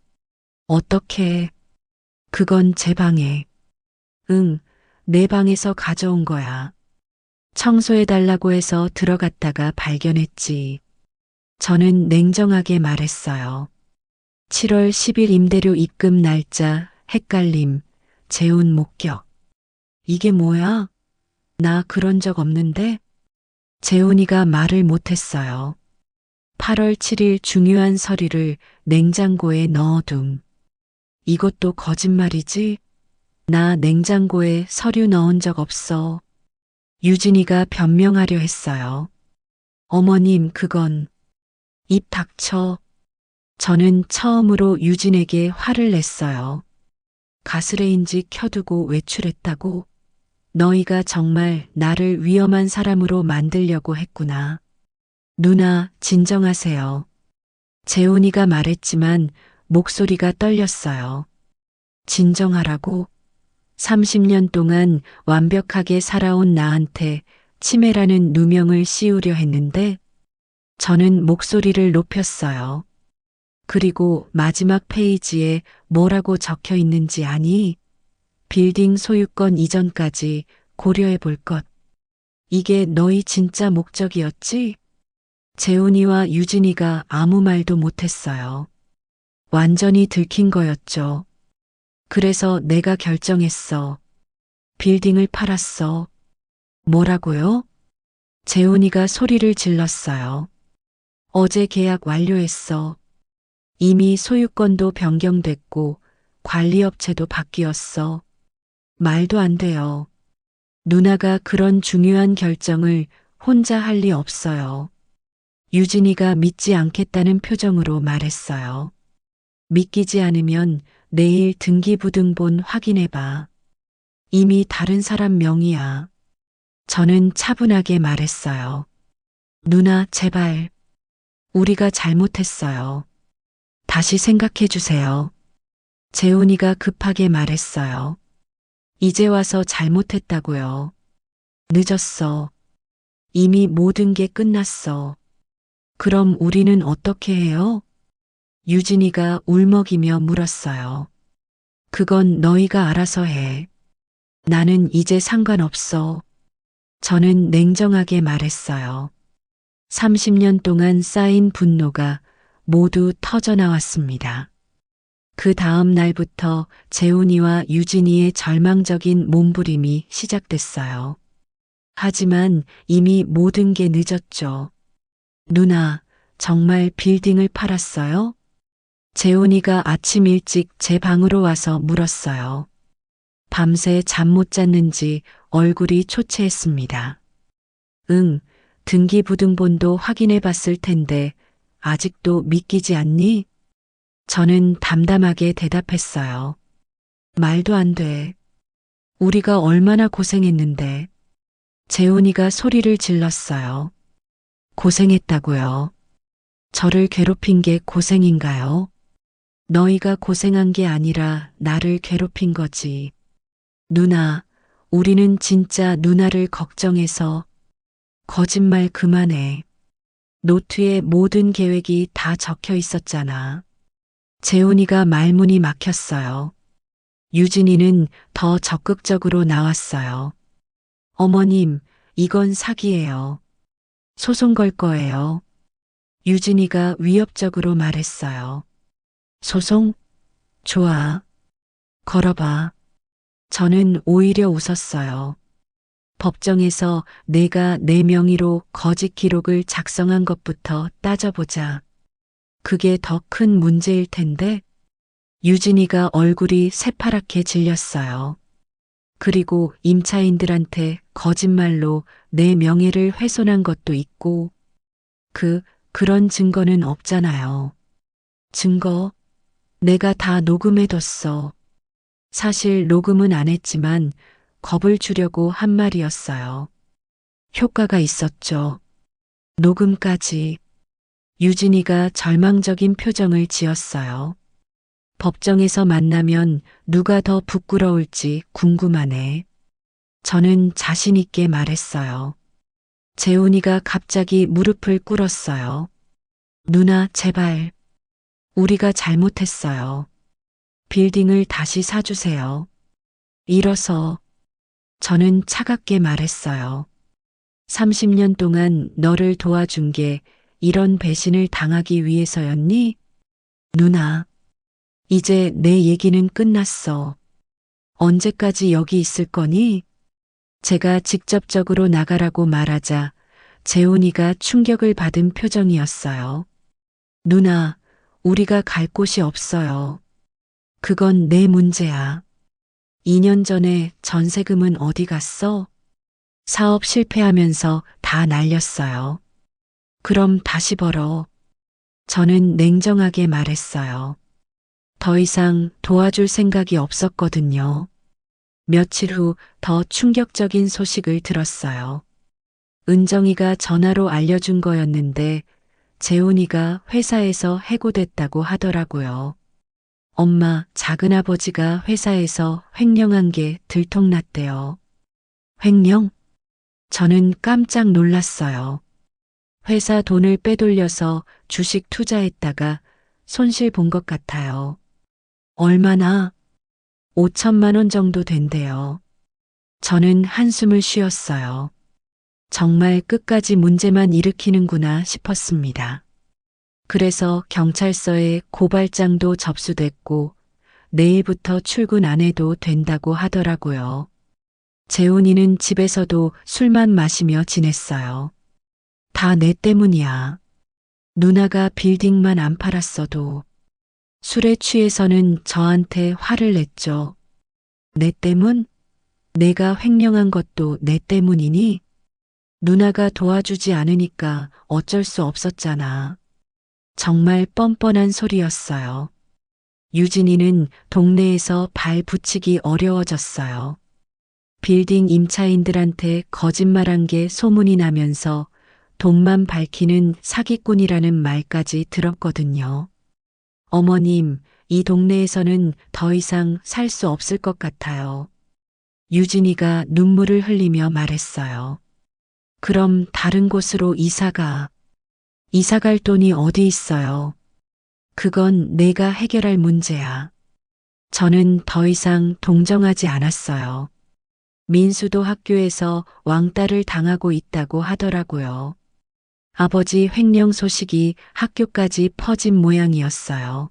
어떻게? 그건 제 방에. 응, 내 방에서 가져온 거야. 청소해달라고 해서 들어갔다가 발견했지. 저는 냉정하게 말했어요. 7월 10일 임대료 입금 날짜, 헷갈림, 재훈 목격. 이게 뭐야? 나 그런 적 없는데? 재훈이가 말을 못했어요. 8월 7일 중요한 서류를 냉장고에 넣어둠. 이것도 거짓말이지? 나 냉장고에 서류 넣은 적 없어. 유진이가 변명하려 했어요. 어머님, 그건. 입 닥쳐. 저는 처음으로 유진에게 화를 냈어요. 가스레인지 켜두고 외출했다고? 너희가 정말 나를 위험한 사람으로 만들려고 했구나. 누나, 진정하세요. 재훈이가 말했지만 목소리가 떨렸어요. 진정하라고? 30년 동안 완벽하게 살아온 나한테 치매라는 누명을 씌우려 했는데 저는 목소리를 높였어요. 그리고 마지막 페이지에 뭐라고 적혀 있는지 아니? 빌딩 소유권 이전까지 고려해 볼 것. 이게 너희 진짜 목적이었지? 재훈이와 유진이가 아무 말도 못했어요. 완전히 들킨 거였죠. 그래서 내가 결정했어. 빌딩을 팔았어. 뭐라고요? 재훈이가 소리를 질렀어요. 어제 계약 완료했어. 이미 소유권도 변경됐고 관리업체도 바뀌었어. 말도 안 돼요. 누나가 그런 중요한 결정을 혼자 할 리 없어요. 유진이가 믿지 않겠다는 표정으로 말했어요. 믿기지 않으면 내일 등기부등본 확인해봐. 이미 다른 사람 명의야. 저는 차분하게 말했어요. 누나, 제발. 우리가 잘못했어요. 다시 생각해 주세요. 재훈이가 급하게 말했어요. 이제 와서 잘못했다고요. 늦었어. 이미 모든 게 끝났어. 그럼 우리는 어떻게 해요? 유진이가 울먹이며 물었어요. 그건 너희가 알아서 해. 나는 이제 상관없어. 저는 냉정하게 말했어요. 30년 동안 쌓인 분노가 모두 터져나왔습니다. 그 다음 날부터 재훈이와 유진이의 절망적인 몸부림이 시작됐어요. 하지만 이미 모든 게 늦었죠. 누나, 정말 빌딩을 팔았어요? 재훈이가 아침 일찍 제 방으로 와서 물었어요. 밤새 잠 못 잤는지 얼굴이 초췌했습니다. 응, 등기부등본도 확인해 봤을 텐데 아직도 믿기지 않니? 저는 담담하게 대답했어요. 말도 안 돼. 우리가 얼마나 고생했는데. 재훈이가 소리를 질렀어요. 고생했다고요. 저를 괴롭힌 게 고생인가요? 너희가 고생한 게 아니라 나를 괴롭힌 거지. 누나, 우리는 진짜 누나를 걱정해서. 거짓말 그만해. 노트에 모든 계획이 다 적혀 있었잖아. 재훈이가 말문이 막혔어요. 유진이는 더 적극적으로 나왔어요. 어머님, 이건 사기예요. 소송 걸 거예요. 유진이가 위협적으로 말했어요. 소송? 좋아. 걸어봐. 저는 오히려 웃었어요. 법정에서 내가 내 명의로 거짓 기록을 작성한 것부터 따져보자. 그게 더 큰 문제일 텐데. 유진이가 얼굴이 새파랗게 질렸어요. 그리고 임차인들한테 거짓말로 내 명예를 훼손한 것도 있고, 그런 증거는 없잖아요. 증거? 내가 다 녹음해뒀어. 사실 녹음은 안 했지만 겁을 주려고 한 말이었어요. 효과가 있었죠. 녹음까지. 유진이가 절망적인 표정을 지었어요. 법정에서 만나면 누가 더 부끄러울지 궁금하네. 저는 자신 있게 말했어요. 재훈이가 갑자기 무릎을 꿇었어요. 누나, 제발. 우리가 잘못했어요. 빌딩을 다시 사주세요. 일어서. 저는 차갑게 말했어요. 30년 동안 너를 도와준 게 이런 배신을 당하기 위해서였니? 누나, 이제 내 얘기는 끝났어. 언제까지 여기 있을 거니? 제가 직접적으로 나가라고 말하자 재훈이가 충격을 받은 표정이었어요. 누나, 우리가 갈 곳이 없어요. 그건 내 문제야. 2년 전에 전세금은 어디 갔어? 사업 실패하면서 다 날렸어요. 그럼 다시 벌어. 저는 냉정하게 말했어요. 더 이상 도와줄 생각이 없었거든요. 며칠 후 더 충격적인 소식을 들었어요. 은정이가 전화로 알려준 거였는데 재훈이가 회사에서 해고됐다고 하더라고요. 엄마, 작은아버지가 회사에서 횡령한 게 들통났대요. 횡령? 저는 깜짝 놀랐어요. 회사 돈을 빼돌려서 주식 투자했다가 손실 본 것 같아요. 얼마나? 5천만 원 정도 된대요. 저는 한숨을 쉬었어요. 정말 끝까지 문제만 일으키는구나 싶었습니다. 그래서 경찰서에 고발장도 접수됐고 내일부터 출근 안 해도 된다고 하더라고요. 재훈이는 집에서도 술만 마시며 지냈어요. 다 내 때문이야. 누나가 빌딩만 안 팔았어도 술에 취해서는 저한테 화를 냈죠. 내 때문? 내가 횡령한 것도 내 때문이니? 누나가 도와주지 않으니까 어쩔 수 없었잖아. 정말 뻔뻔한 소리였어요. 유진이는 동네에서 발 붙이기 어려워졌어요. 빌딩 임차인들한테 거짓말한 게 소문이 나면서 돈만 밝히는 사기꾼이라는 말까지 들었거든요. 어머님, 이 동네에서는 더 이상 살 수 없을 것 같아요. 유진이가 눈물을 흘리며 말했어요. 그럼 다른 곳으로 이사가. 이사갈 돈이 어디 있어요? 그건 내가 해결할 문제야. 저는 더 이상 동정하지 않았어요. 민수도 학교에서 왕따를 당하고 있다고 하더라고요. 아버지 횡령 소식이 학교까지 퍼진 모양이었어요.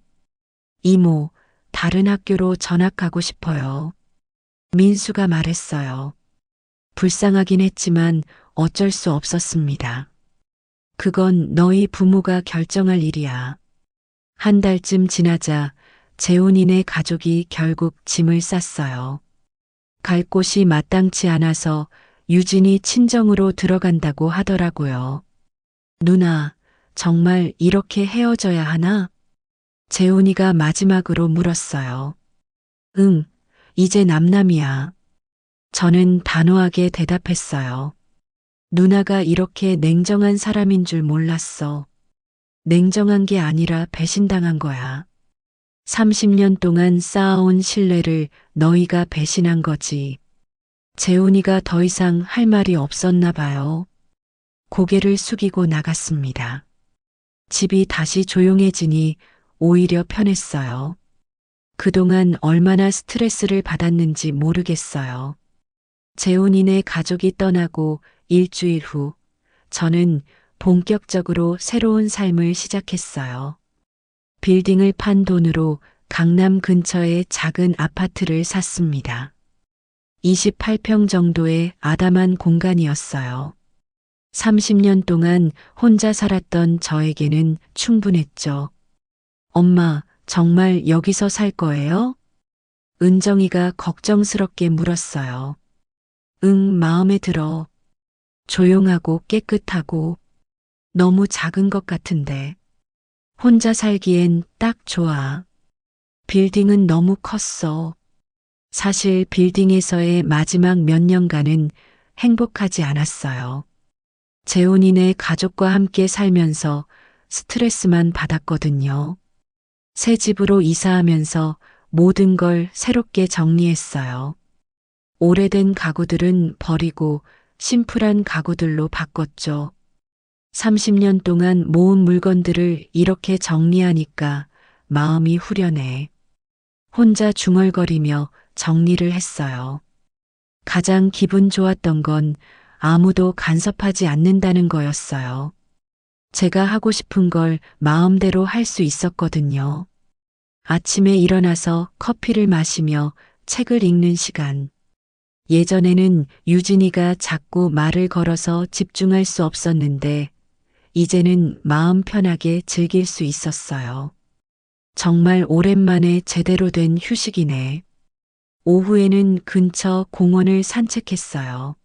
이모, 다른 학교로 전학가고 싶어요. 민수가 말했어요. 불쌍하긴 했지만 어쩔 수 없었습니다. 그건 너희 부모가 결정할 일이야. 한 달쯤 지나자 재훈이네 가족이 결국 짐을 쌌어요. 갈 곳이 마땅치 않아서 유진이 친정으로 들어간다고 하더라고요. 누나, 정말 이렇게 헤어져야 하나? 재훈이가 마지막으로 물었어요. 응, 이제 남남이야. 저는 단호하게 대답했어요. 누나가 이렇게 냉정한 사람인 줄 몰랐어. 냉정한 게 아니라 배신당한 거야. 30년 동안 쌓아온 신뢰를 너희가 배신한 거지. 재훈이가 더 이상 할 말이 없었나 봐요. 고개를 숙이고 나갔습니다. 집이 다시 조용해지니 오히려 편했어요. 그동안 얼마나 스트레스를 받았는지 모르겠어요. 재훈이네 가족이 떠나고 일주일 후 저는 본격적으로 새로운 삶을 시작했어요. 빌딩을 판 돈으로 강남 근처의 작은 아파트를 샀습니다. 28평 정도의 아담한 공간이었어요. 30년 동안 혼자 살았던 저에게는 충분했죠. 엄마, 정말 여기서 살 거예요? 은정이가 걱정스럽게 물었어요. 응, 마음에 들어. 조용하고 깨끗하고 너무 작은 것 같은데. 혼자 살기엔 딱 좋아. 빌딩은 너무 컸어. 사실 빌딩에서의 마지막 몇 년간은 행복하지 않았어요. 재혼이네 가족과 함께 살면서 스트레스만 받았거든요. 새 집으로 이사하면서 모든 걸 새롭게 정리했어요. 오래된 가구들은 버리고 심플한 가구들로 바꿨죠. 30년 동안 모은 물건들을 이렇게 정리하니까 마음이 후련해. 혼자 중얼거리며 정리를 했어요. 가장 기분 좋았던 건 아무도 간섭하지 않는다는 거였어요. 제가 하고 싶은 걸 마음대로 할 수 있었거든요. 아침에 일어나서 커피를 마시며 책을 읽는 시간. 예전에는 유진이가 자꾸 말을 걸어서 집중할 수 없었는데 이제는 마음 편하게 즐길 수 있었어요. 정말 오랜만에 제대로 된 휴식이네. 오후에는 근처 공원을 산책했어요.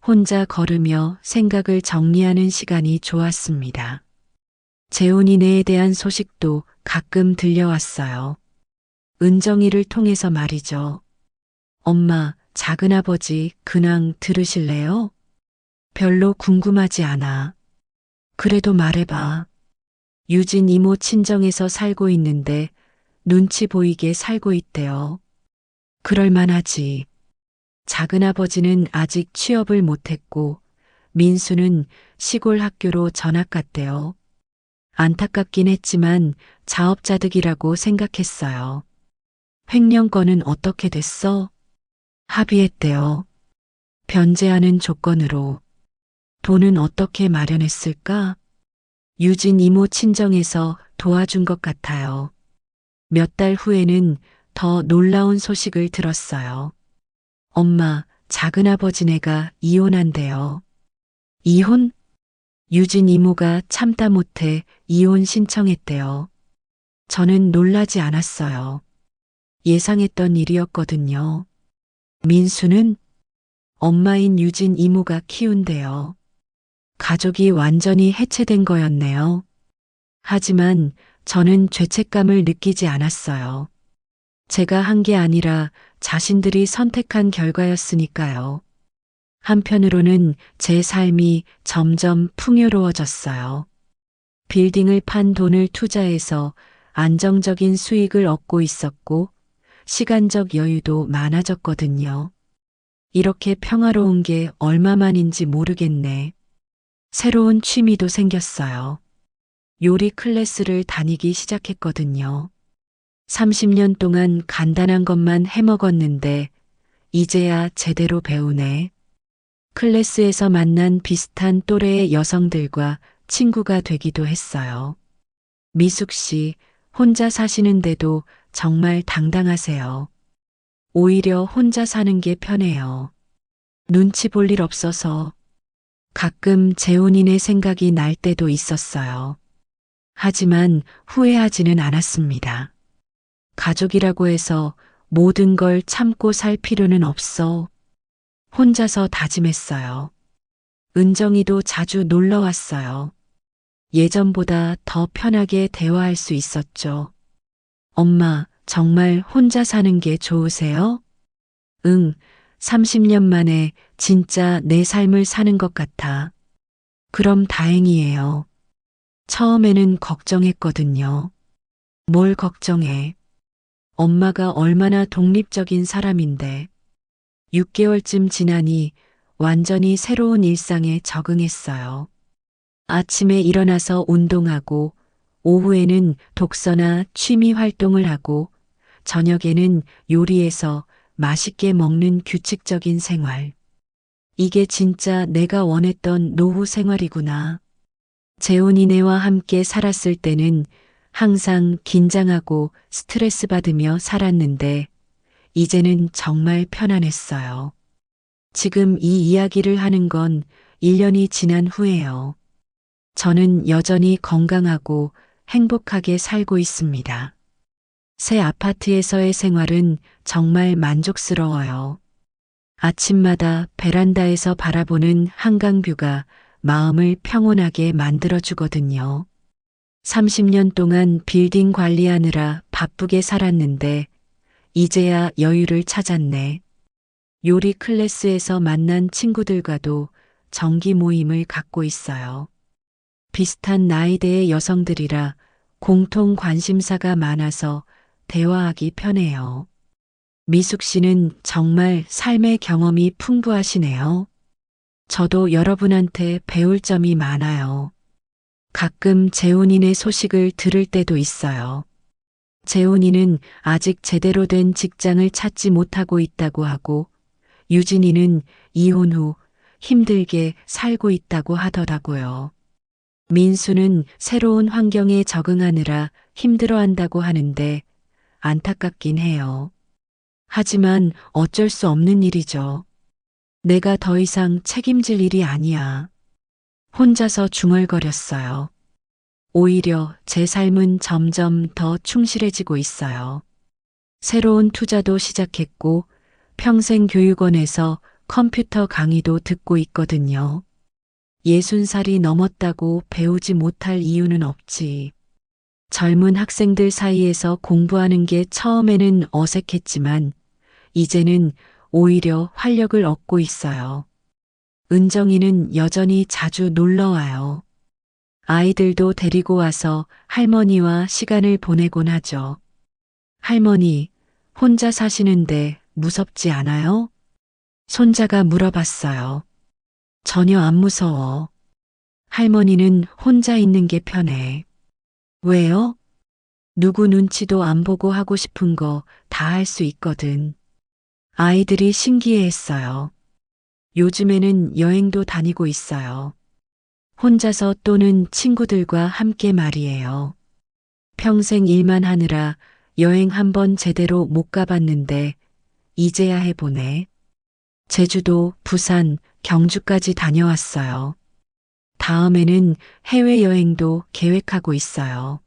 혼자 걸으며 생각을 정리하는 시간이 좋았습니다. 재훈이네에 대한 소식도 가끔 들려왔어요. 은정이를 통해서 말이죠. 엄마, 작은아버지 근황 들으실래요? 별로 궁금하지 않아. 그래도 말해봐. 유진 이모 친정에서 살고 있는데 눈치 보이게 살고 있대요. 그럴만하지. 작은아버지는 아직 취업을 못했고 민수는 시골 학교로 전학 갔대요. 안타깝긴 했지만 자업자득이라고 생각했어요. 횡령권은 어떻게 됐어? 합의했대요. 변제하는 조건으로. 돈은 어떻게 마련했을까? 유진 이모 친정에서 도와준 것 같아요. 몇 달 후에는 더 놀라운 소식을 들었어요. 엄마, 작은아버지네가 이혼한대요. 이혼? 유진 이모가 참다 못해 이혼 신청했대요. 저는 놀라지 않았어요. 예상했던 일이었거든요. 민수는 엄마인 유진 이모가 키운대요. 가족이 완전히 해체된 거였네요. 하지만 저는 죄책감을 느끼지 않았어요. 제가 한 게 아니라 자신들이 선택한 결과였으니까요. 한편으로는 제 삶이 점점 풍요로워졌어요. 빌딩을 판 돈을 투자해서 안정적인 수익을 얻고 있었고 시간적 여유도 많아졌거든요. 이렇게 평화로운 게 얼마만인지 모르겠네. 새로운 취미도 생겼어요. 요리 클래스를 다니기 시작했거든요. 30년 동안 간단한 것만 해 먹었는데 이제야 제대로 배우네. 클래스에서 만난 비슷한 또래의 여성들과 친구가 되기도 했어요. 미숙 씨, 혼자 사시는데도 정말 당당하세요. 오히려 혼자 사는 게 편해요. 눈치 볼 일 없어서 가끔 재혼이네 생각이 날 때도 있었어요. 하지만 후회하지는 않았습니다. 가족이라고 해서 모든 걸 참고 살 필요는 없어. 혼자서 다짐했어요. 은정이도 자주 놀러 왔어요. 예전보다 더 편하게 대화할 수 있었죠. 엄마, 정말 혼자 사는 게 좋으세요? 응, 30년 만에 진짜 내 삶을 사는 것 같아. 그럼 다행이에요. 처음에는 걱정했거든요. 뭘 걱정해? 엄마가 얼마나 독립적인 사람인데. 6개월쯤 지나니 완전히 새로운 일상에 적응했어요. 아침에 일어나서 운동하고 오후에는 독서나 취미 활동을 하고 저녁에는 요리해서 맛있게 먹는 규칙적인 생활. 이게 진짜 내가 원했던 노후 생활이구나. 재혼이네와 함께 살았을 때는 항상 긴장하고 스트레스 받으며 살았는데 이제는 정말 편안했어요. 지금 이 이야기를 하는 건 1년이 지난 후예요. 저는 여전히 건강하고 행복하게 살고 있습니다. 새 아파트에서의 생활은 정말 만족스러워요. 아침마다 베란다에서 바라보는 한강뷰가 마음을 평온하게 만들어주거든요. 30년 동안 빌딩 관리하느라 바쁘게 살았는데 이제야 여유를 찾았네. 요리 클래스에서 만난 친구들과도 정기 모임을 갖고 있어요. 비슷한 나이대의 여성들이라 공통 관심사가 많아서 대화하기 편해요. 미숙 씨는 정말 삶의 경험이 풍부하시네요. 저도 여러분한테 배울 점이 많아요. 가끔 재훈이네 소식을 들을 때도 있어요. 재훈이는 아직 제대로 된 직장을 찾지 못하고 있다고 하고, 유진이는 이혼 후 힘들게 살고 있다고 하더라고요. 민수는 새로운 환경에 적응하느라 힘들어한다고 하는데 안타깝긴 해요. 하지만 어쩔 수 없는 일이죠. 내가 더 이상 책임질 일이 아니야. 혼자서 중얼거렸어요. 오히려 제 삶은 점점 더 충실해지고 있어요. 새로운 투자도 시작했고 평생교육원에서 컴퓨터 강의도 듣고 있거든요. 60살이 넘었다고 배우지 못할 이유는 없지. 젊은 학생들 사이에서 공부하는 게 처음에는 어색했지만 이제는 오히려 활력을 얻고 있어요. 은정이는 여전히 자주 놀러 와요. 아이들도 데리고 와서 할머니와 시간을 보내곤 하죠. 할머니, 혼자 사시는데 무섭지 않아요? 손자가 물어봤어요. 전혀 안 무서워. 할머니는 혼자 있는 게 편해. 왜요? 누구 눈치도 안 보고 하고 싶은 거 다 할 수 있거든. 아이들이 신기해했어요. 요즘에는 여행도 다니고 있어요. 혼자서 또는 친구들과 함께 말이에요. 평생 일만 하느라 여행 한번 제대로 못 가봤는데 이제야 해보네. 제주도, 부산, 경주까지 다녀왔어요. 다음에는 해외여행도 계획하고 있어요.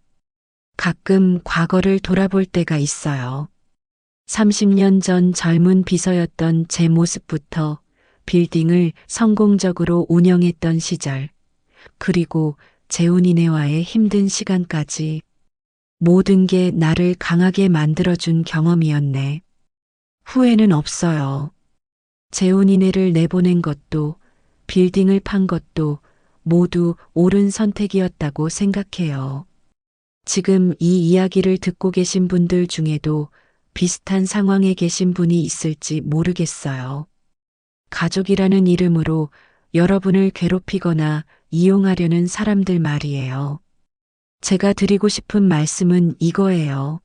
가끔 과거를 돌아볼 때가 있어요. 30년 전 젊은 비서였던 제 모습부터 빌딩을 성공적으로 운영했던 시절, 그리고 재훈이네와의 힘든 시간까지 모든 게 나를 강하게 만들어준 경험이었네. 후회는 없어요. 재훈이네를 내보낸 것도 빌딩을 판 것도 모두 옳은 선택이었다고 생각해요. 지금 이 이야기를 듣고 계신 분들 중에도 비슷한 상황에 계신 분이 있을지 모르겠어요. 가족이라는 이름으로 여러분을 괴롭히거나 이용하려는 사람들 말이에요. 제가 드리고 싶은 말씀은 이거예요.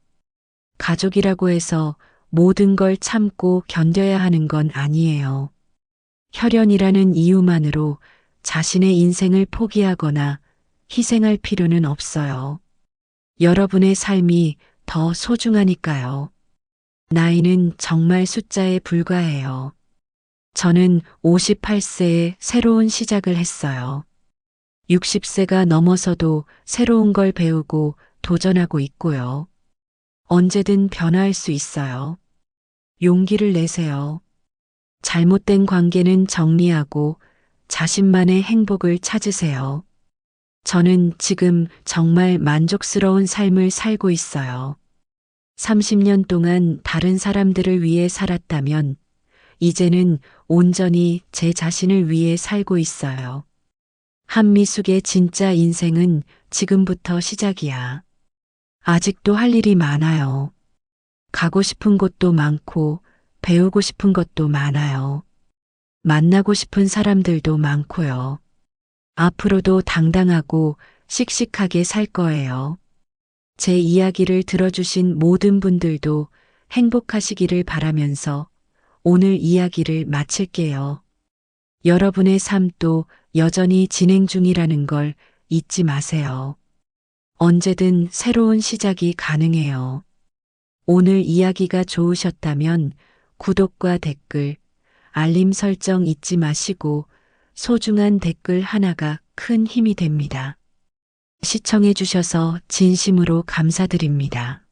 가족이라고 해서 모든 걸 참고 견뎌야 하는 건 아니에요. 혈연이라는 이유만으로 자신의 인생을 포기하거나 희생할 필요는 없어요. 여러분의 삶이 더 소중하니까요. 나이는 정말 숫자에 불과해요. 저는 58세에 새로운 시작을 했어요. 60세가 넘어서도 새로운 걸 배우고 도전하고 있고요. 언제든 변화할 수 있어요. 용기를 내세요. 잘못된 관계는 정리하고 자신만의 행복을 찾으세요. 저는 지금 정말 만족스러운 삶을 살고 있어요. 30년 동안 다른 사람들을 위해 살았다면 이제는 온전히 제 자신을 위해 살고 있어요. 한미숙의 진짜 인생은 지금부터 시작이야. 아직도 할 일이 많아요. 가고 싶은 곳도 많고 배우고 싶은 것도 많아요. 만나고 싶은 사람들도 많고요. 앞으로도 당당하고 씩씩하게 살 거예요. 제 이야기를 들어주신 모든 분들도 행복하시기를 바라면서 오늘 이야기를 마칠게요. 여러분의 삶도 여전히 진행 중이라는 걸 잊지 마세요. 언제든 새로운 시작이 가능해요. 오늘 이야기가 좋으셨다면 구독과 댓글, 알림 설정 잊지 마시고 소중한 댓글 하나가 큰 힘이 됩니다. 시청해 주셔서 진심으로 감사드립니다.